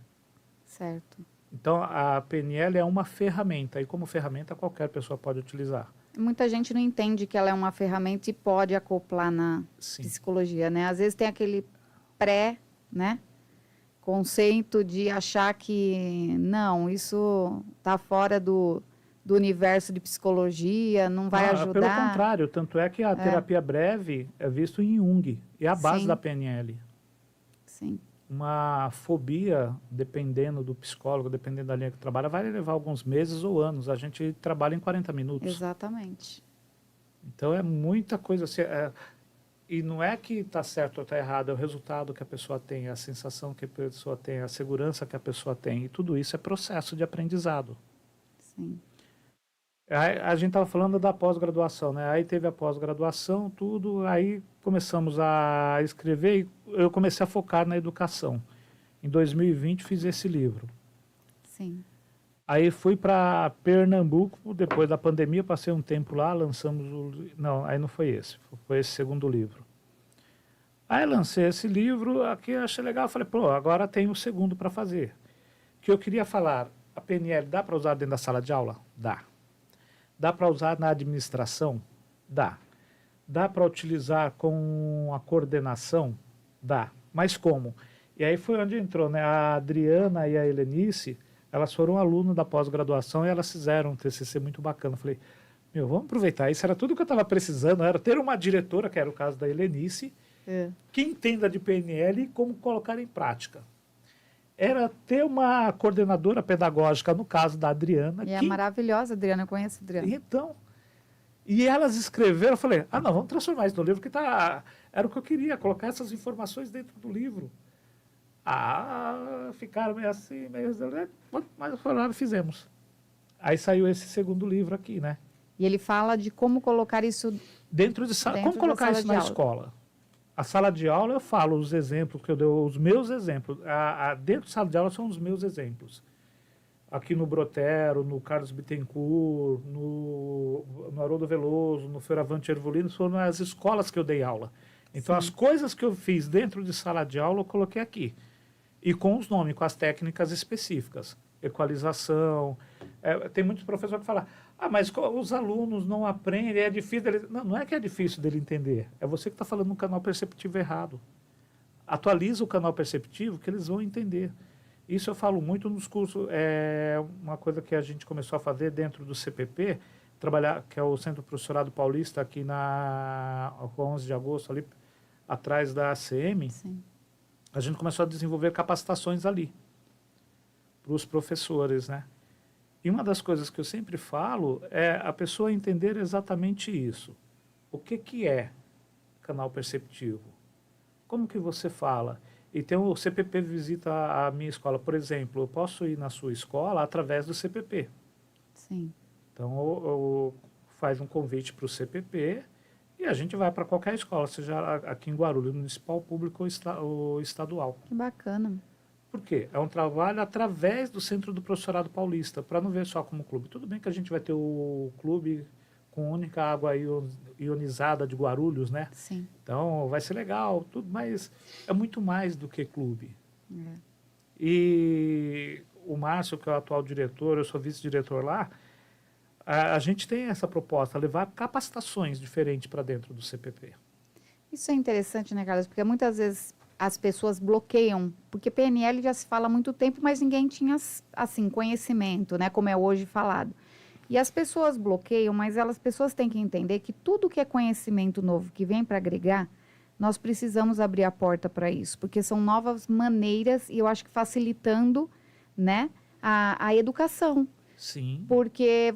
Certo. Então, a PNL é uma ferramenta, e como ferramenta qualquer pessoa pode utilizar. Muita gente não entende que ela é uma ferramenta e pode acoplar na psicologia, né? Às vezes tem aquele né, conceito de achar que, não, isso está fora do universo de psicologia, não vai ajudar. Pelo contrário, tanto é que a terapia breve é visto em Jung, é a base da PNL. Sim. Uma fobia, dependendo do psicólogo, dependendo da linha que trabalha, vai levar alguns meses ou anos. A gente trabalha em 40 minutos. Exatamente. Então é muita coisa. E não é que está certo ou está errado, é o resultado que a pessoa tem, a sensação que a pessoa tem, a segurança que a pessoa tem. E tudo isso é processo de aprendizado. Sim. A gente estava falando da pós-graduação, né? Aí teve a pós-graduação, tudo, aí começamos a escrever e eu comecei a focar na educação. Em 2020 fiz esse livro. Sim. Aí fui para Pernambuco, depois da pandemia, passei um tempo lá, lançamos Não, aí não foi esse, foi esse segundo livro. Aí lancei esse livro, aqui eu achei legal, falei, pô, agora tem o segundo para fazer. Que eu queria falar, a PNL dá para usar dentro da sala de aula? Dá. Dá para usar na administração? Dá. Dá para utilizar com a coordenação? Dá. Mas como? E aí foi onde entrou, né? A Adriana e a Helenice, elas foram alunos da pós-graduação e elas fizeram um TCC muito bacana. Eu falei, vamos aproveitar. Isso era tudo que eu estava precisando, era ter uma diretora, que era o caso da Helenice, que entenda de PNL e como colocar em prática. Era ter uma coordenadora pedagógica, no caso da Adriana. E é maravilhosa, Adriana, eu conheço a Adriana. Então, e elas escreveram, eu falei, não, vamos transformar isso no livro, que era o que eu queria, colocar essas informações dentro do livro. Ficaram meio assim, mas falaram, fizemos. Aí saiu esse segundo livro aqui, né? E ele fala de como colocar isso dentro de sala. Como colocar isso na escola? A sala de aula, eu falo os exemplos que eu dou, os meus exemplos. Dentro da sala de aula são os meus exemplos. Aqui no Brotero, no Carlos Bittencourt, no Haroldo Veloso, no Fioravante Ervolino, foram as escolas que eu dei aula. Então, as coisas que eu fiz dentro de sala de aula, eu coloquei aqui. E com os nomes, com as técnicas específicas. Equalização. Tem muitos professores que falam, mas os alunos não aprendem, é difícil. Não é que é difícil dele entender. É você que está falando no canal perceptivo errado. Atualiza o canal perceptivo que eles vão entender. Isso eu falo muito nos cursos. É uma coisa que a gente começou a fazer dentro do CPP, trabalhar, que é o Centro Professorado Paulista, aqui na 11 de agosto, ali atrás da ACM. Sim. A gente começou a desenvolver capacitações ali para os professores, né? E uma das coisas que eu sempre falo é a pessoa entender exatamente isso. O que é canal perceptivo? Como que você fala? Então, o CPP visita a minha escola. Por exemplo, eu posso ir na sua escola através do CPP. Sim. Então, eu faz um convite para o CPP e a gente vai para qualquer escola, seja aqui em Guarulhos, municipal, público ou estadual. Que bacana. Por quê? É um trabalho através do Centro do Professorado Paulista, para não ver só como clube. Tudo bem que a gente vai ter o clube com única água ionizada de Guarulhos, né? Sim. Então, vai ser legal, tudo, mas é muito mais do que clube. E o Márcio, que é o atual diretor, eu sou vice-diretor lá, a gente tem essa proposta, levar capacitações diferentes para dentro do CPP. Isso é interessante, né, Carlos? Porque muitas vezes as pessoas bloqueiam, porque PNL já se fala há muito tempo, mas ninguém tinha, assim, conhecimento, né, como é hoje falado. E as pessoas bloqueiam, mas as pessoas têm que entender que tudo que é conhecimento novo que vem para agregar, nós precisamos abrir a porta para isso, porque são novas maneiras, e eu acho que facilitando, né, a educação. Sim. Porque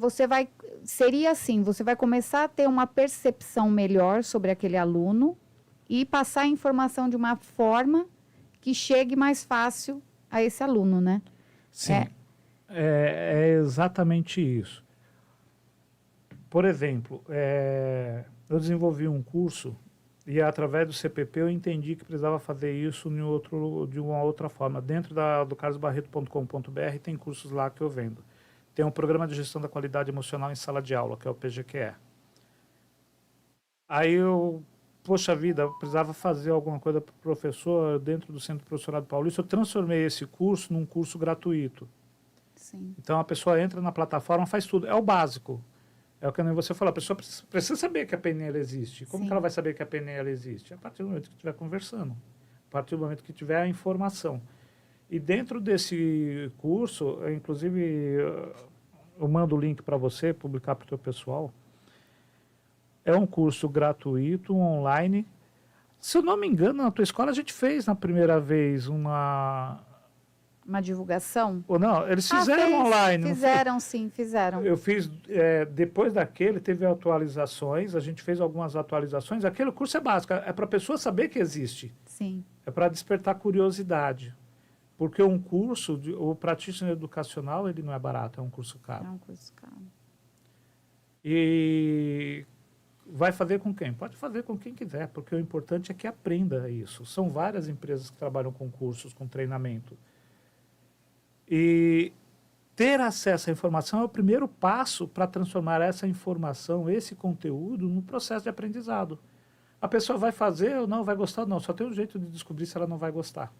seria assim, você vai começar a ter uma percepção melhor sobre aquele aluno e passar a informação de uma forma que chegue mais fácil a esse aluno, né? Sim, é exatamente isso. Por exemplo, eu desenvolvi um curso e através do CPP eu entendi que precisava fazer isso de uma outra forma. Dentro do carlosbarreto.com.br tem cursos lá que eu vendo. Tem um programa de gestão da qualidade emocional em sala de aula, que é o PGQE. Aí poxa vida, eu precisava fazer alguma coisa para o professor dentro do Centro Professorado Paulista. Eu transformei esse curso num curso gratuito. Sim. Então a pessoa entra na plataforma, faz tudo. É o básico. É o que você falou, a pessoa precisa saber que a PNL existe. Como que ela vai saber que a PNL existe? A partir do momento que estiver conversando. A partir do momento que tiver a informação. E dentro desse curso, inclusive, eu mando o link para você, publicar para o teu pessoal. É um curso gratuito, online. Se eu não me engano, na tua escola a gente fez na primeira vez uma divulgação? Ou não, eles fizeram online. Fizeram, sim, fizeram. Eu fiz, depois daquele, teve atualizações, a gente fez algumas atualizações. Aquele curso é básico, é para a pessoa saber que existe. Sim. É para despertar curiosidade. Porque um curso, o practitioner educacional, ele não é barato, é um curso caro. É um curso caro. E vai fazer com quem? Pode fazer com quem quiser, porque o importante é que aprenda isso. São várias empresas que trabalham com cursos, com treinamento. E ter acesso à informação é o primeiro passo para transformar essa informação, esse conteúdo, no processo de aprendizado. A pessoa vai fazer ou não, vai gostar ou não. Só tem um jeito de descobrir se ela não vai gostar.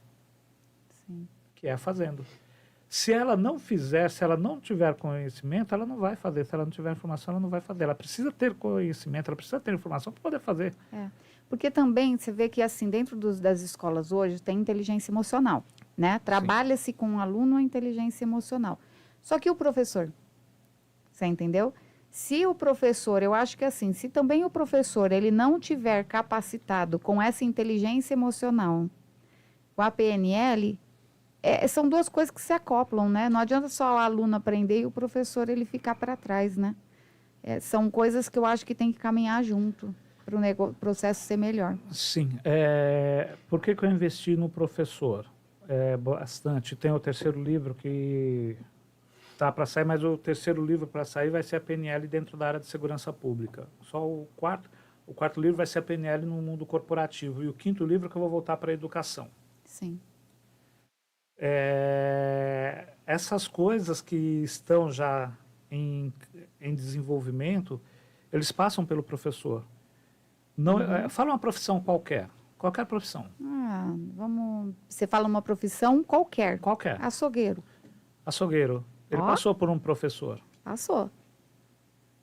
Sim. Que é fazendo. Se ela não fizer, se ela não tiver conhecimento, ela não vai fazer. Se ela não tiver informação, ela não vai fazer. Ela precisa ter conhecimento, ela precisa ter informação para poder fazer. Porque também você vê que assim, dentro das escolas hoje tem inteligência emocional, né? Trabalha-se com o aluno a inteligência emocional. Só que o professor, você entendeu? Se o professor, eu acho que assim, se também o professor ele não tiver capacitado com essa inteligência emocional, com a PNL, são duas coisas que se acoplam, né? Não adianta só o aluno aprender e o professor ele ficar para trás, né? São coisas que eu acho que tem que caminhar junto para o processo ser melhor. Sim. Por que eu investi no professor? Bastante. Tem o terceiro livro que está para sair, mas o terceiro livro para sair vai ser a PNL dentro da área de segurança pública. Só o quarto livro vai ser a PNL no mundo corporativo. E o quinto livro que eu vou voltar para a educação. Sim. Essas coisas que estão já em desenvolvimento, eles passam pelo professor. Não, fala uma profissão qualquer profissão. Você fala uma profissão qualquer. Qualquer. Açougueiro. Ele passou por um professor. Passou.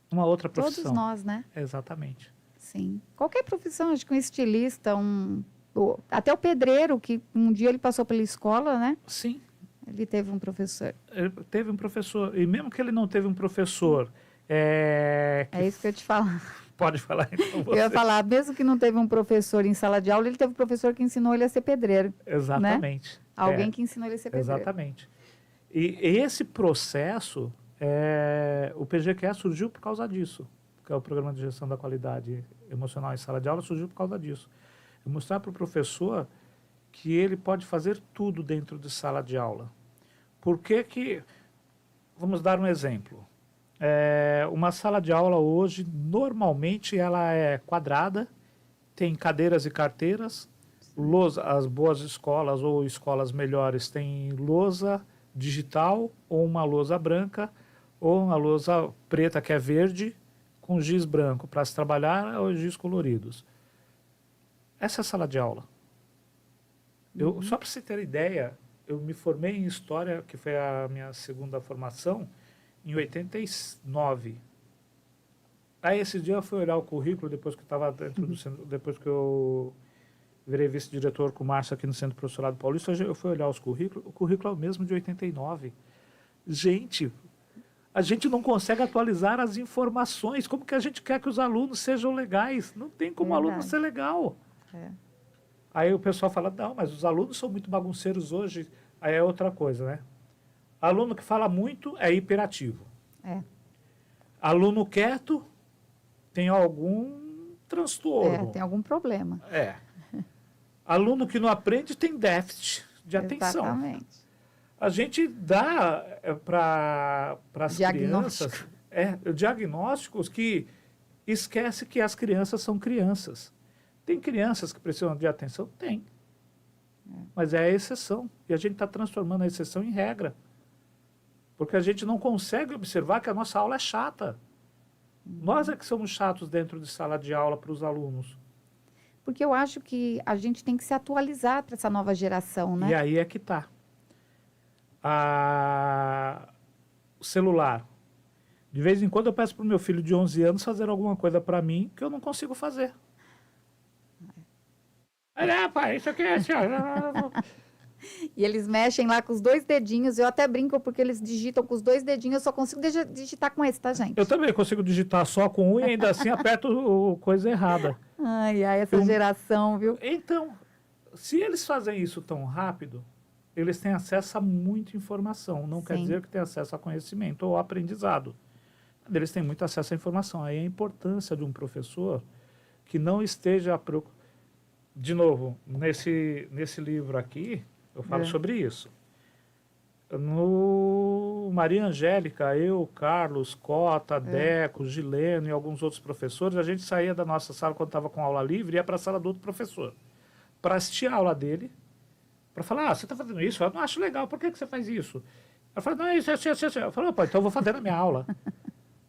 Uma outra profissão. Todos nós, né? Exatamente. Sim. Qualquer profissão, acho que um estilista, até o pedreiro, que um dia ele passou pela escola, né? Sim. Ele teve um professor. Ele teve um professor. E mesmo que ele não teve um professor... É isso que eu te falo. Pode falar, então, você. Eu ia falar, mesmo que não teve um professor em sala de aula, ele teve um professor que ensinou ele a ser pedreiro. Exatamente. Né? Alguém que ensinou ele a ser pedreiro. Exatamente. E esse processo, o PGQE surgiu por causa disso, que é o Programa de Gestão da Qualidade Emocional em Sala de Aula, surgiu por causa disso. É mostrar para o professor que ele pode fazer tudo dentro de sala de aula. Por que vamos dar um exemplo. Uma sala de aula hoje, normalmente, ela é quadrada, tem cadeiras e carteiras, as boas escolas ou escolas melhores têm lousa digital, ou uma lousa branca, ou uma lousa preta que é verde, com giz branco para se trabalhar, ou giz coloridos. Essa é a sala de aula. Só para você ter ideia, eu me formei em História, que foi a minha segunda formação, em 89. Aí esse dia eu fui olhar o currículo, depois que eu estava dentro do centro, depois que eu virei vice-diretor com o Márcio aqui no Centro Professorado Paulista, eu fui olhar os currículos, o currículo é o mesmo de 89. Gente, a gente não consegue atualizar as informações. Como que a gente quer que os alunos sejam legais? Não tem como o aluno ser legal. Aí o pessoal fala, não, mas os alunos são muito bagunceiros hoje. Aí é outra coisa, né? Aluno que fala muito é hiperativo. Aluno quieto tem algum transtorno. Tem algum problema. Aluno que não aprende tem déficit de atenção. Exatamente. A gente dá para as crianças diagnósticos que esquece que as crianças são crianças. Tem crianças que precisam de atenção? Tem. Mas é a exceção. E a gente está transformando a exceção em regra. Porque a gente não consegue observar que a nossa aula é chata. Nós é que somos chatos dentro de sala de aula para os alunos. Porque eu acho que a gente tem que se atualizar para essa nova geração, né? E aí é que está. O celular. De vez em quando eu peço para o meu filho de 11 anos fazer alguma coisa para mim que eu não consigo fazer. Pai, isso aqui é assim, E eles mexem lá com os 2 dedinhos. Eu até brinco porque eles digitam com os 2 dedinhos. Eu só consigo digitar com esse, tá, gente? Eu também consigo digitar só com um e ainda assim aperto coisa errada. Ai, essa geração, viu? Então, se eles fazem isso tão rápido, eles têm acesso a muita informação. Não quer dizer que têm acesso a conhecimento ou aprendizado. Eles têm muito acesso à informação. Aí a importância de um professor que não esteja preocupado. De novo, nesse livro aqui, eu falo sobre isso. No Maria Angélica, eu, Carlos, Cota, Deco, Gileno e alguns outros professores, a gente saía da nossa sala quando estava com aula livre e ia para a sala do outro professor, para assistir a aula dele, para falar, você está fazendo isso? Eu não acho legal, por que você faz isso? Eu falei, não, isso é assim. Eu falei, então eu vou fazer na minha aula.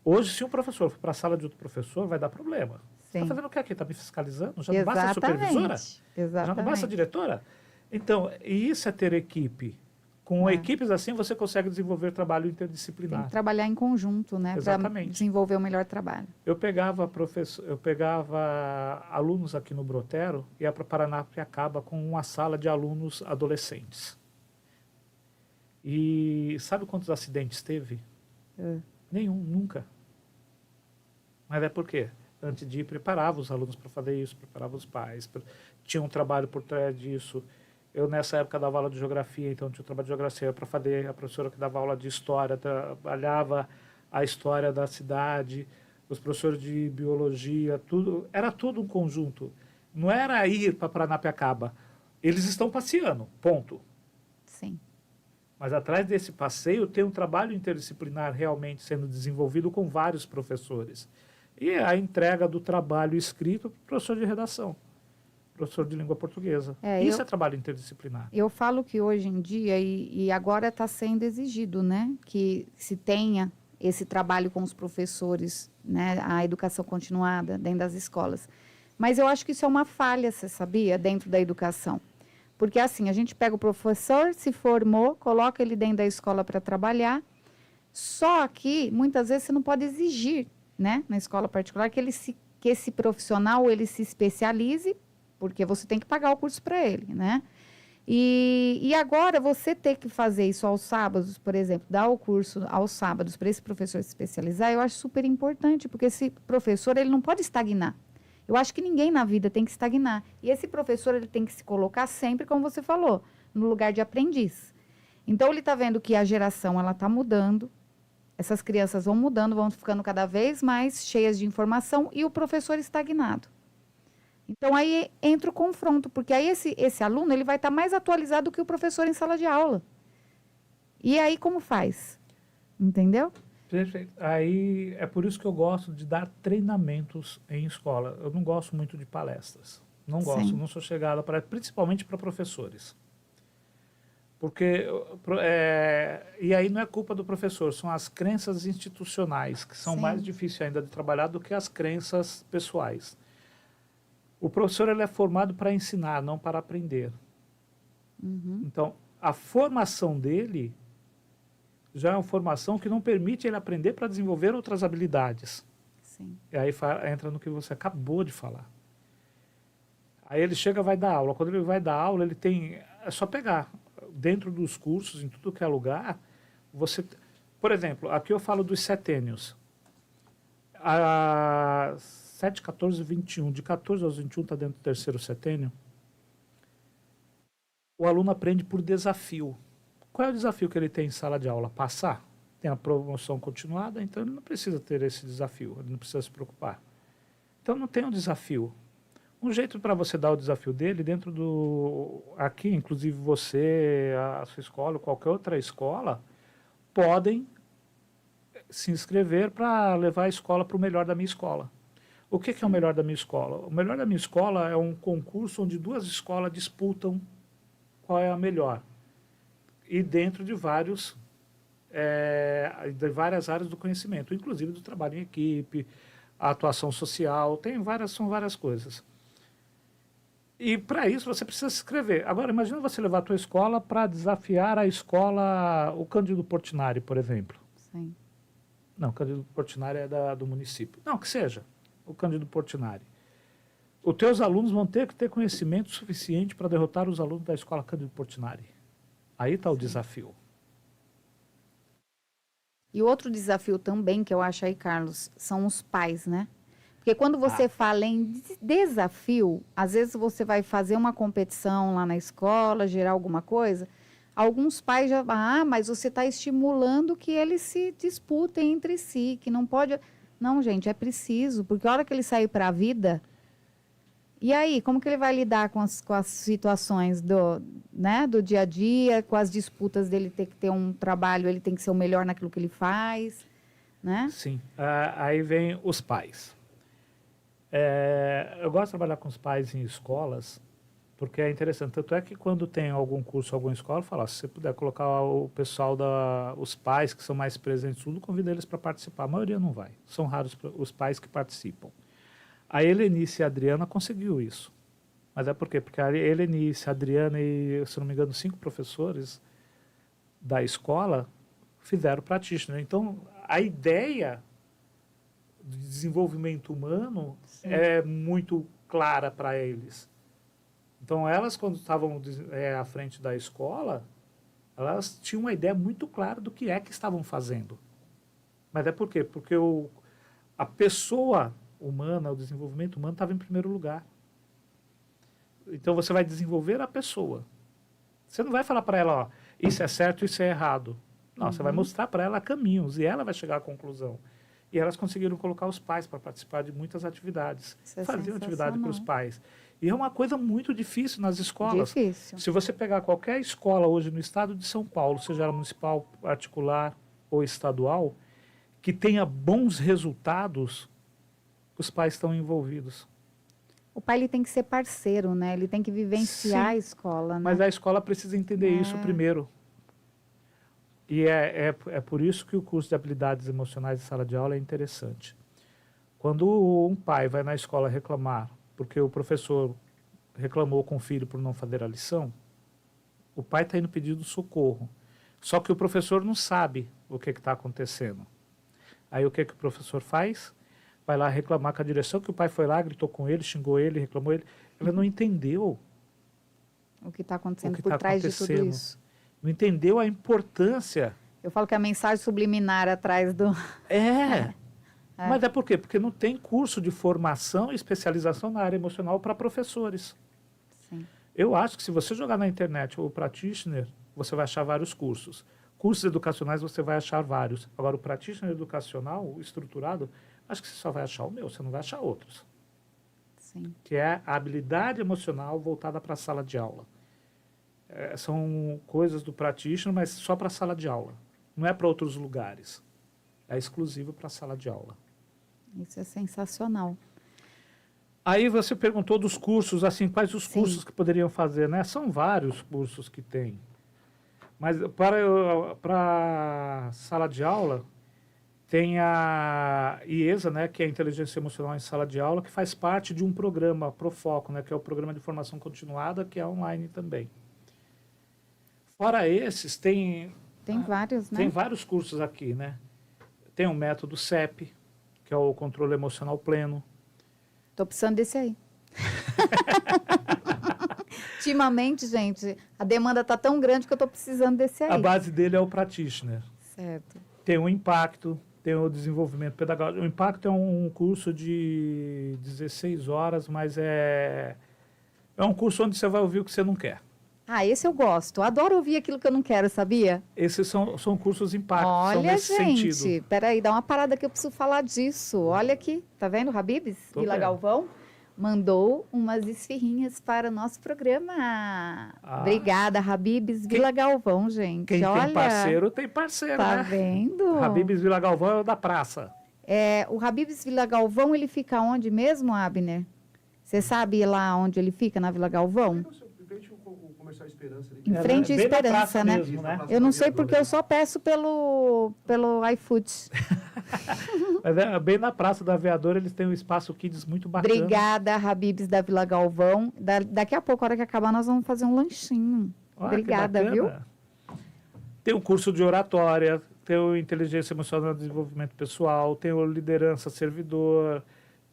Hoje, se um professor for para a sala de outro professor, vai dar problema. Você está fazendo o que aqui? Está me fiscalizando? Já não basta a supervisora? Já não basta a diretora? Então, isso é ter equipe. Com equipes assim, você consegue desenvolver trabalho interdisciplinar. Tem que trabalhar em conjunto, né? Para desenvolver o melhor trabalho. Eu pegava alunos aqui no Brotero e ia para Paranapiacaba com uma sala de alunos adolescentes. E sabe quantos acidentes teve? Nenhum, nunca. Mas é por quê? Antes de ir, preparava os alunos para fazer isso, preparava os pais. Tinha um trabalho por trás disso. Eu, nessa época, dava aula de geografia, então tinha um trabalho de geografia para fazer. A professora que dava aula de história trabalhava a história da cidade, os professores de biologia, tudo. Era tudo um conjunto. Não era ir para Paranapiacaba. Eles estão passeando, ponto. Sim. Mas atrás desse passeio tem um trabalho interdisciplinar realmente sendo desenvolvido com vários professores. E a entrega do trabalho escrito para o professor de redação, professor de língua portuguesa. Isso é trabalho interdisciplinar. Eu falo que hoje em dia, e agora está sendo exigido, né, que se tenha esse trabalho com os professores, né, a educação continuada dentro das escolas. Mas eu acho que isso é uma falha, você sabia, dentro da educação. Porque assim, a gente pega o professor, se formou, coloca ele dentro da escola para trabalhar, só que muitas vezes você não pode exigir, né, na escola particular, que esse profissional ele se especialize, porque você tem que pagar o curso para ele, né? E agora você ter que fazer isso aos sábados, por exemplo, dar o curso aos sábados para esse professor se especializar, eu acho super importante, porque esse professor ele não pode estagnar. Eu acho que ninguém na vida tem que estagnar. E esse professor ele tem que se colocar sempre, como você falou, no lugar de aprendiz. Então ele está vendo que a geração ela está mudando. Essas crianças vão mudando, vão ficando cada vez mais cheias de informação e o professor estagnado. Então, aí entra o confronto, porque aí esse aluno ele vai estar mais atualizado que o professor em sala de aula. E aí, como faz? Entendeu? Perfeito. Aí, é por isso que eu gosto de dar treinamentos em escola. Eu não gosto muito de palestras. Não gosto, não sou chegada para, principalmente para professores. Porque, e aí não é culpa do professor, são as crenças institucionais, que são mais difíceis ainda de trabalhar do que as crenças pessoais. O professor ele é formado para ensinar, não para aprender. Então, a formação dele já é uma formação que não permite ele aprender para desenvolver outras habilidades. Sim. E aí entra no que você acabou de falar. Aí ele chega, vai dar aula. Quando ele vai dar aula, ele tem... É só pegar. Dentro dos cursos, em tudo que é lugar, você... Por exemplo, aqui eu falo dos setênios. 7, 14, 21. De 14 aos 21 está dentro do terceiro setênio. O aluno aprende por desafio. Qual é o desafio que ele tem em sala de aula? Passar? tem a promoção continuada, então ele não precisa ter esse desafio, ele não precisa se preocupar. Então não tem um desafio. Um jeito para você dar o desafio dele dentro do... Aqui, inclusive você, a sua escola, qualquer outra escola, podem se inscrever para levar a escola para o melhor da minha escola. O que é o melhor da minha escola? O melhor da minha escola é um concurso onde 2 escolas disputam qual é a melhor. E dentro de várias áreas do conhecimento, inclusive do trabalho em equipe, a atuação social, são várias coisas. E para isso você precisa se inscrever. Agora, imagina você levar a tua escola para desafiar a escola, o Cândido Portinari, por exemplo. Sim. Não, o Cândido Portinari é do município. Não, que seja, o Cândido Portinari. Os teus alunos vão ter que ter conhecimento suficiente para derrotar os alunos da escola Cândido Portinari. Aí está o desafio. E outro desafio também que eu acho aí, Carlos, são os pais, né? Porque quando você fala em desafio, às vezes você vai fazer uma competição lá na escola, gerar alguma coisa, alguns pais já mas você está estimulando que eles se disputem entre si, que não pode... Não, gente, é preciso, porque a hora que ele sair para a vida... E aí, como que ele vai lidar com as situações do dia a dia, com as disputas dele ter que ter um trabalho, ele tem que ser o melhor naquilo que ele faz, né? Sim. Aí vem os pais. Eu gosto de trabalhar com os pais em escolas, porque é interessante. Tanto é que quando tem algum curso, alguma escola, fala, se você puder colocar o pessoal, os pais que são mais presentes, tudo, convida eles para participar. A maioria não vai. São raros os pais que participam. A Helenice e a Adriana conseguiu isso. Mas é por quê? Porque a Helenice, a Adriana e, se não me engano, 5 professores da escola fizeram practitioner. Então, a ideia de desenvolvimento humano é muito clara para eles. Então, elas, quando estavam à frente da escola, elas tinham uma ideia muito clara do que é que estavam fazendo. Mas é por quê? Porque a pessoa humana, o desenvolvimento humano estava em primeiro lugar. Então, você vai desenvolver a pessoa. Você não vai falar para ela, isso é certo, isso é errado. Não, você vai mostrar para ela caminhos e ela vai chegar à conclusão. E elas conseguiram colocar os pais para participar de muitas atividades. Faziam atividade para os pais. E é uma coisa muito difícil nas escolas. Difícil. Se você pegar qualquer escola hoje no estado de São Paulo, seja ela municipal, particular ou estadual, que tenha bons resultados, os pais estão envolvidos. O pai ele tem que ser parceiro, né? Ele tem que vivenciar a escola, né? Mas a escola precisa entender isso primeiro. E é por isso que o curso de habilidades emocionais de sala de aula é interessante. Quando um pai vai na escola reclamar porque o professor reclamou com o filho por não fazer a lição, o pai está indo pedindo socorro. Só que o professor não sabe o que está acontecendo. Aí o que o professor faz? Vai lá reclamar com a direção, que o pai foi lá, gritou com ele, xingou ele, reclamou ele. Ela não entendeu o que está acontecendo por trás de tudo isso. Não entendeu a importância. Eu falo que a mensagem subliminar atrás do... Mas é por quê? Porque não tem curso de formação e especialização na área emocional para professores. Sim. Eu acho que se você jogar na internet o practitioner, você vai achar vários cursos. Cursos educacionais você vai achar vários. Agora, o practitioner educacional, o estruturado, acho que você só vai achar o meu, você não vai achar outros. Sim. Que é a habilidade emocional voltada para a sala de aula. São coisas do practitioner, mas só para a sala de aula. Não é para outros lugares. É exclusivo para a sala de aula. Isso é sensacional. Aí você perguntou dos cursos, assim, quais os cursos que poderiam fazer, né? São vários cursos que tem. Mas para sala de aula, tem a IESA, né, que é a Inteligência Emocional em Sala de Aula, que faz parte de um programa, Profoco, né, que é o Programa de Formação Continuada, que é online também. Fora esses, tem vários, né? Tem vários cursos aqui, né? Tem o método CEP, que é o Controle Emocional Pleno. Estou precisando desse aí. Ultimamente, gente, a demanda está tão grande que eu estou precisando desse aí. A base dele é o practitioner. Certo. Tem o Impacto, tem o Desenvolvimento Pedagógico. O Impacto é um curso de 16 horas, mas é um curso onde você vai ouvir o que você não quer. Ah, esse eu gosto. Adoro ouvir aquilo que eu não quero, sabia? Esses são cursos impacto. Olha, são nesse sentido. Peraí, dá uma parada que eu preciso falar disso. Olha aqui, tá vendo, Habib's? Vila Galvão mandou umas esfirrinhas para o nosso programa. Obrigada, Habib's Vila Galvão, gente. Quem tem parceiro, tem parceiro, tá né? Vendo? Habib's Vila Galvão é o da praça. O Habib's Vila Galvão, ele fica onde mesmo, Abner? Você sabe lá onde ele fica, na Vila Galvão? Em frente à Esperança, né? Mesmo, né? Eu não sei porque eu só peço pelo iFood. Mas bem na Praça do Aviador, eles têm um espaço kids muito bacana. Obrigada, Habib's da Vila Galvão. Daqui a pouco, a hora que acabar, nós vamos fazer um lanchinho. Obrigada, viu? Tem o curso de oratória, tem o inteligência emocional e desenvolvimento pessoal, tem o liderança servidor,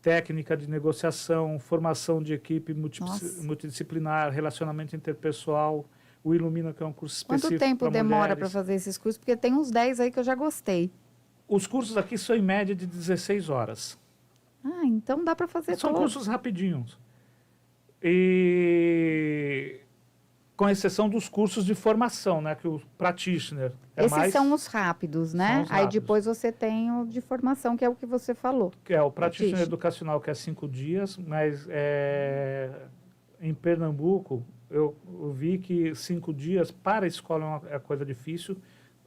técnica de negociação, formação de equipe multidisciplinar, relacionamento interpessoal, o Ilumina, que é um curso específico. Quanto tempo demora para fazer esses cursos? Porque tem uns 10 aí que eu já gostei. Os cursos aqui são em média de 16 horas. Ah, então dá para fazer São cursos rapidinhos. E com exceção dos cursos de formação, né? Que o practitioner Esses são os rápidos, né? Aí depois você tem o de formação, que é o que você falou. Que é o practitioner educacional, que é 5 dias, mas em Pernambuco eu vi que 5 dias para a escola é coisa difícil.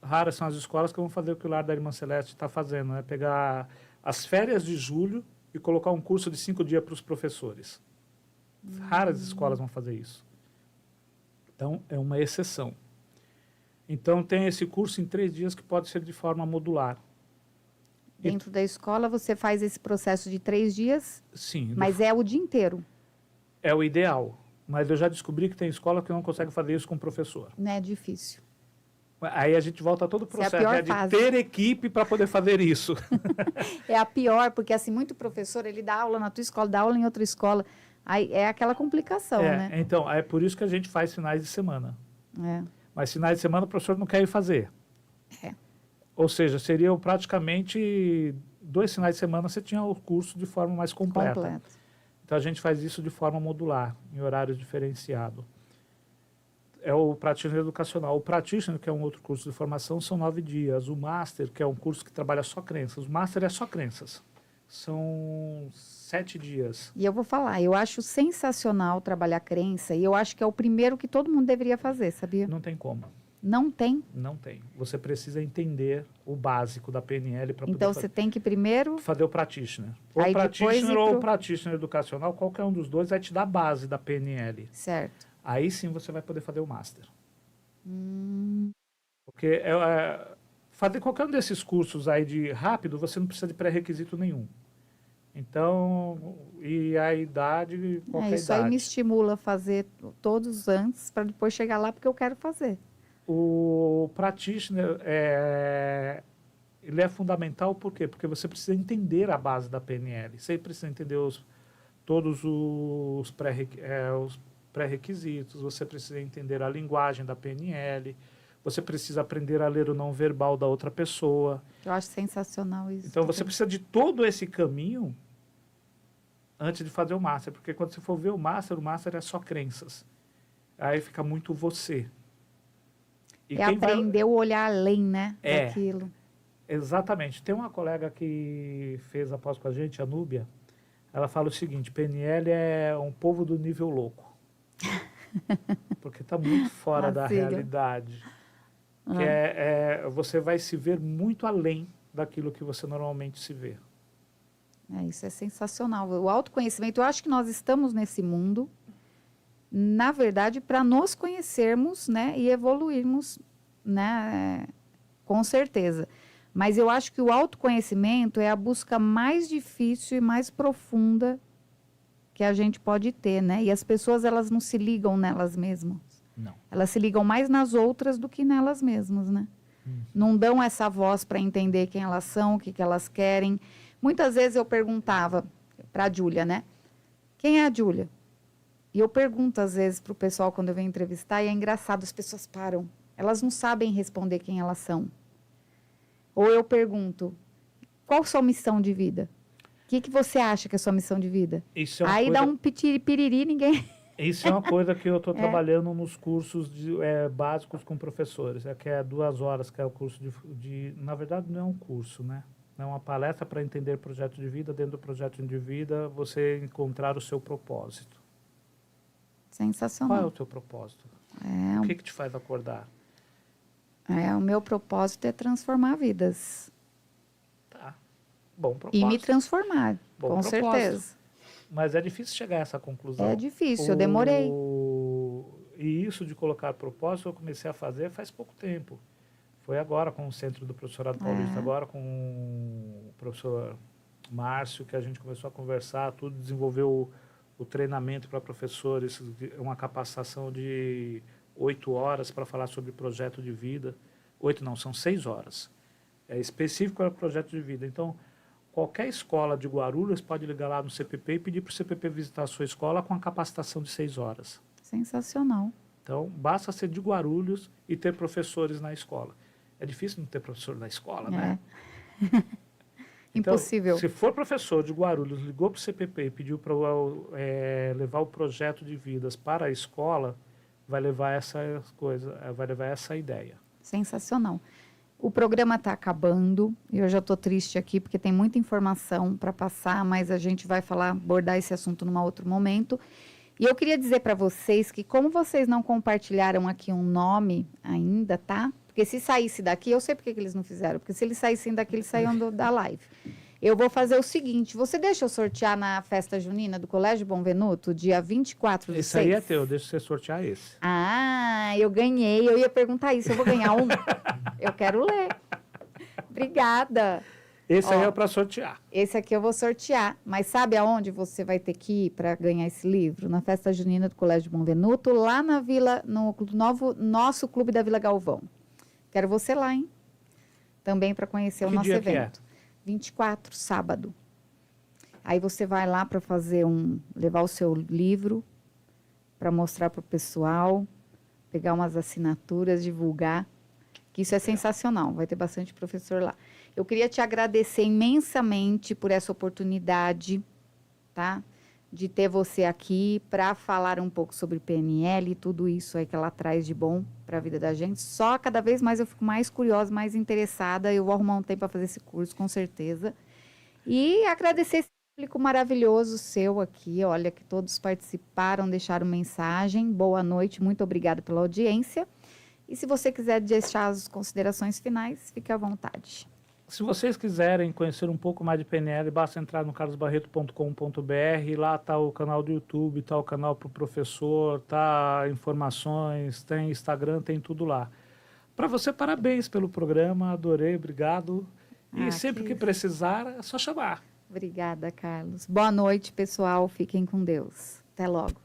Raras são as escolas que vão fazer o que o Lar da Irmã Celeste está fazendo, né? Pegar as férias de julho e colocar um curso de 5 dias para os professores. Raras escolas vão fazer isso. Então, é uma exceção. Então, tem esse curso em 3 dias que pode ser de forma modular. Dentro da escola, você faz esse processo de 3 dias? Sim. Mas é o dia inteiro? É o ideal. Mas eu já descobri que tem escola que não consegue fazer isso com o professor. Não é difícil. Aí a gente volta a todo o processo, de ter equipe para poder fazer isso. É a pior, porque assim, muito professor, ele dá aula na tua escola, dá aula em outra escola. Aí é aquela complicação, né? Então, é por isso que a gente faz finais de semana. Mas finais de semana o professor não quer ir fazer. Ou seja, seriam praticamente 2 finais de semana você tinha o curso de forma mais completa. Então, a gente faz isso de forma modular, em horários diferenciados. É o Practitioner Educacional. O Practitioner, que é um outro curso de formação, são 9 dias. O Master, que é um curso que trabalha só crenças. O Master é só crenças. São 7 dias. E eu vou falar, eu acho sensacional trabalhar crença e eu acho que é o primeiro que todo mundo deveria fazer, sabia? Não tem como. Não tem? Não tem. Você precisa entender o básico da PNL para poder Então, você tem que primeiro... fazer o Practitioner. Ou o Practitioner ou o Practitioner Educacional, qualquer um dos dois vai te dar a base da PNL. Certo. Aí sim você vai poder fazer o Master. Porque fazer qualquer um desses cursos aí de rápido, você não precisa de pré-requisito nenhum. Então, e a idade, qualquer isso idade. Aí me estimula a fazer todos antes, para depois chegar lá, porque eu quero fazer. O Practitioner, ele é fundamental, por quê? Porque você precisa entender a base da PNL. Você precisa entender todos os pré-requisitos, você precisa entender a linguagem da PNL, você precisa aprender a ler o não verbal da outra pessoa. Eu acho sensacional isso. Então, você precisa de todo esse caminho antes de fazer o Master, porque quando você for ver o Master é só crenças. Aí fica muito você. E aprender o olhar além, né, daquilo. Exatamente. Tem uma colega que fez a pós com a gente, a Núbia, ela fala o seguinte, PNL é um povo do nível louco. Porque está muito fora da realidade. Que você vai se ver muito além daquilo que você normalmente se vê. Isso é sensacional. O autoconhecimento, eu acho que nós estamos nesse mundo, na verdade, para nos conhecermos, né, e evoluirmos, né, com certeza. Mas eu acho que o autoconhecimento é a busca mais difícil e mais profunda que a gente pode ter, né? E as pessoas, elas não se ligam nelas mesmas. Não. Elas se ligam mais nas outras do que nelas mesmas, né? Não dão essa voz para entender quem elas são, o que elas querem. Muitas vezes eu perguntava para a Júlia, né? Quem é a Júlia? E eu pergunto, às vezes, para o pessoal, quando eu venho entrevistar, e é engraçado, as pessoas param. Elas não sabem responder quem elas são. Ou eu pergunto, qual a sua missão de vida? O que você acha que é a sua missão de vida? Isso é Aí dá um piriri, ninguém... Isso é uma coisa que eu estou trabalhando nos cursos básicos com professores. Que é 2 horas, que é o curso na verdade, não é um curso, né? É uma palestra para entender projeto de vida. Dentro do projeto de vida, você encontrar o seu propósito. Sensacional. Qual é o teu propósito? O que te faz acordar? O meu propósito é transformar vidas. Tá. Bom propósito. E me transformar, Bom com propósito. certeza. Mas é difícil chegar a essa conclusão. É difícil, eu demorei. E isso de colocar propósito eu comecei a fazer faz pouco tempo. Foi agora com o Centro do Professorado Paulista, agora com o professor Márcio, que a gente começou a conversar, tudo, desenvolveu o treinamento para professores, uma capacitação de 8 horas para falar sobre projeto de vida. 8 não, são 6 horas. É específico para projeto de vida. Então, qualquer escola de Guarulhos pode ligar lá no CPP e pedir para o CPP visitar a sua escola com a capacitação de 6 horas. Sensacional. Então, basta ser de Guarulhos e ter professores na escola. É difícil não ter professor na escola, né? Impossível. Então, se for professor de Guarulhos, ligou para o CPP e pediu para levar o projeto de vidas para a escola, vai levar essa coisa, vai levar essa ideia. Sensacional. O programa está acabando, eu já estou triste aqui porque tem muita informação para passar, mas a gente vai abordar esse assunto num outro momento. E eu queria dizer para vocês que, como vocês não compartilharam aqui um nome ainda, tá? Porque se saísse daqui, eu sei porque que eles não fizeram, porque se eles saíssem daqui, eles saíam da live. Eu vou fazer o seguinte, você deixa eu sortear na festa junina do Colégio Bom Venuto, dia 24 de 6? Esse aí é teu, deixa você sortear esse. Eu ganhei, eu ia perguntar isso, eu vou ganhar um? Eu quero ler. Obrigada. Esse aí é para sortear. Esse aqui eu vou sortear, mas sabe aonde você vai ter que ir para ganhar esse livro? Na festa junina do Colégio Bom Venuto, lá na Vila, no nosso clube da Vila Galvão. Quero você lá, hein? Também para conhecer o nosso evento. 24, sábado. Aí você vai lá para levar o seu livro, para mostrar para o pessoal, pegar umas assinaturas, divulgar, que isso é sensacional, vai ter bastante professor lá. Eu queria te agradecer imensamente por essa oportunidade, tá? De ter você aqui para falar um pouco sobre PNL e tudo isso aí que ela traz de bom para a vida da gente. Só cada vez mais eu fico mais curiosa, mais interessada. Eu vou arrumar um tempo para fazer esse curso, com certeza. E agradecer esse público maravilhoso seu aqui. Olha, que todos participaram, deixaram mensagem. Boa noite, muito obrigada pela audiência. E se você quiser deixar as considerações finais, fique à vontade. Se vocês quiserem conhecer um pouco mais de PNL, basta entrar no carlosbarreto.com.br, lá está o canal do YouTube, está o canal para o professor, tá informações, tem Instagram, tem tudo lá. Para você, parabéns pelo programa, adorei, obrigado. E sempre que precisar, é só chamar. Obrigada, Carlos. Boa noite, pessoal, fiquem com Deus. Até logo.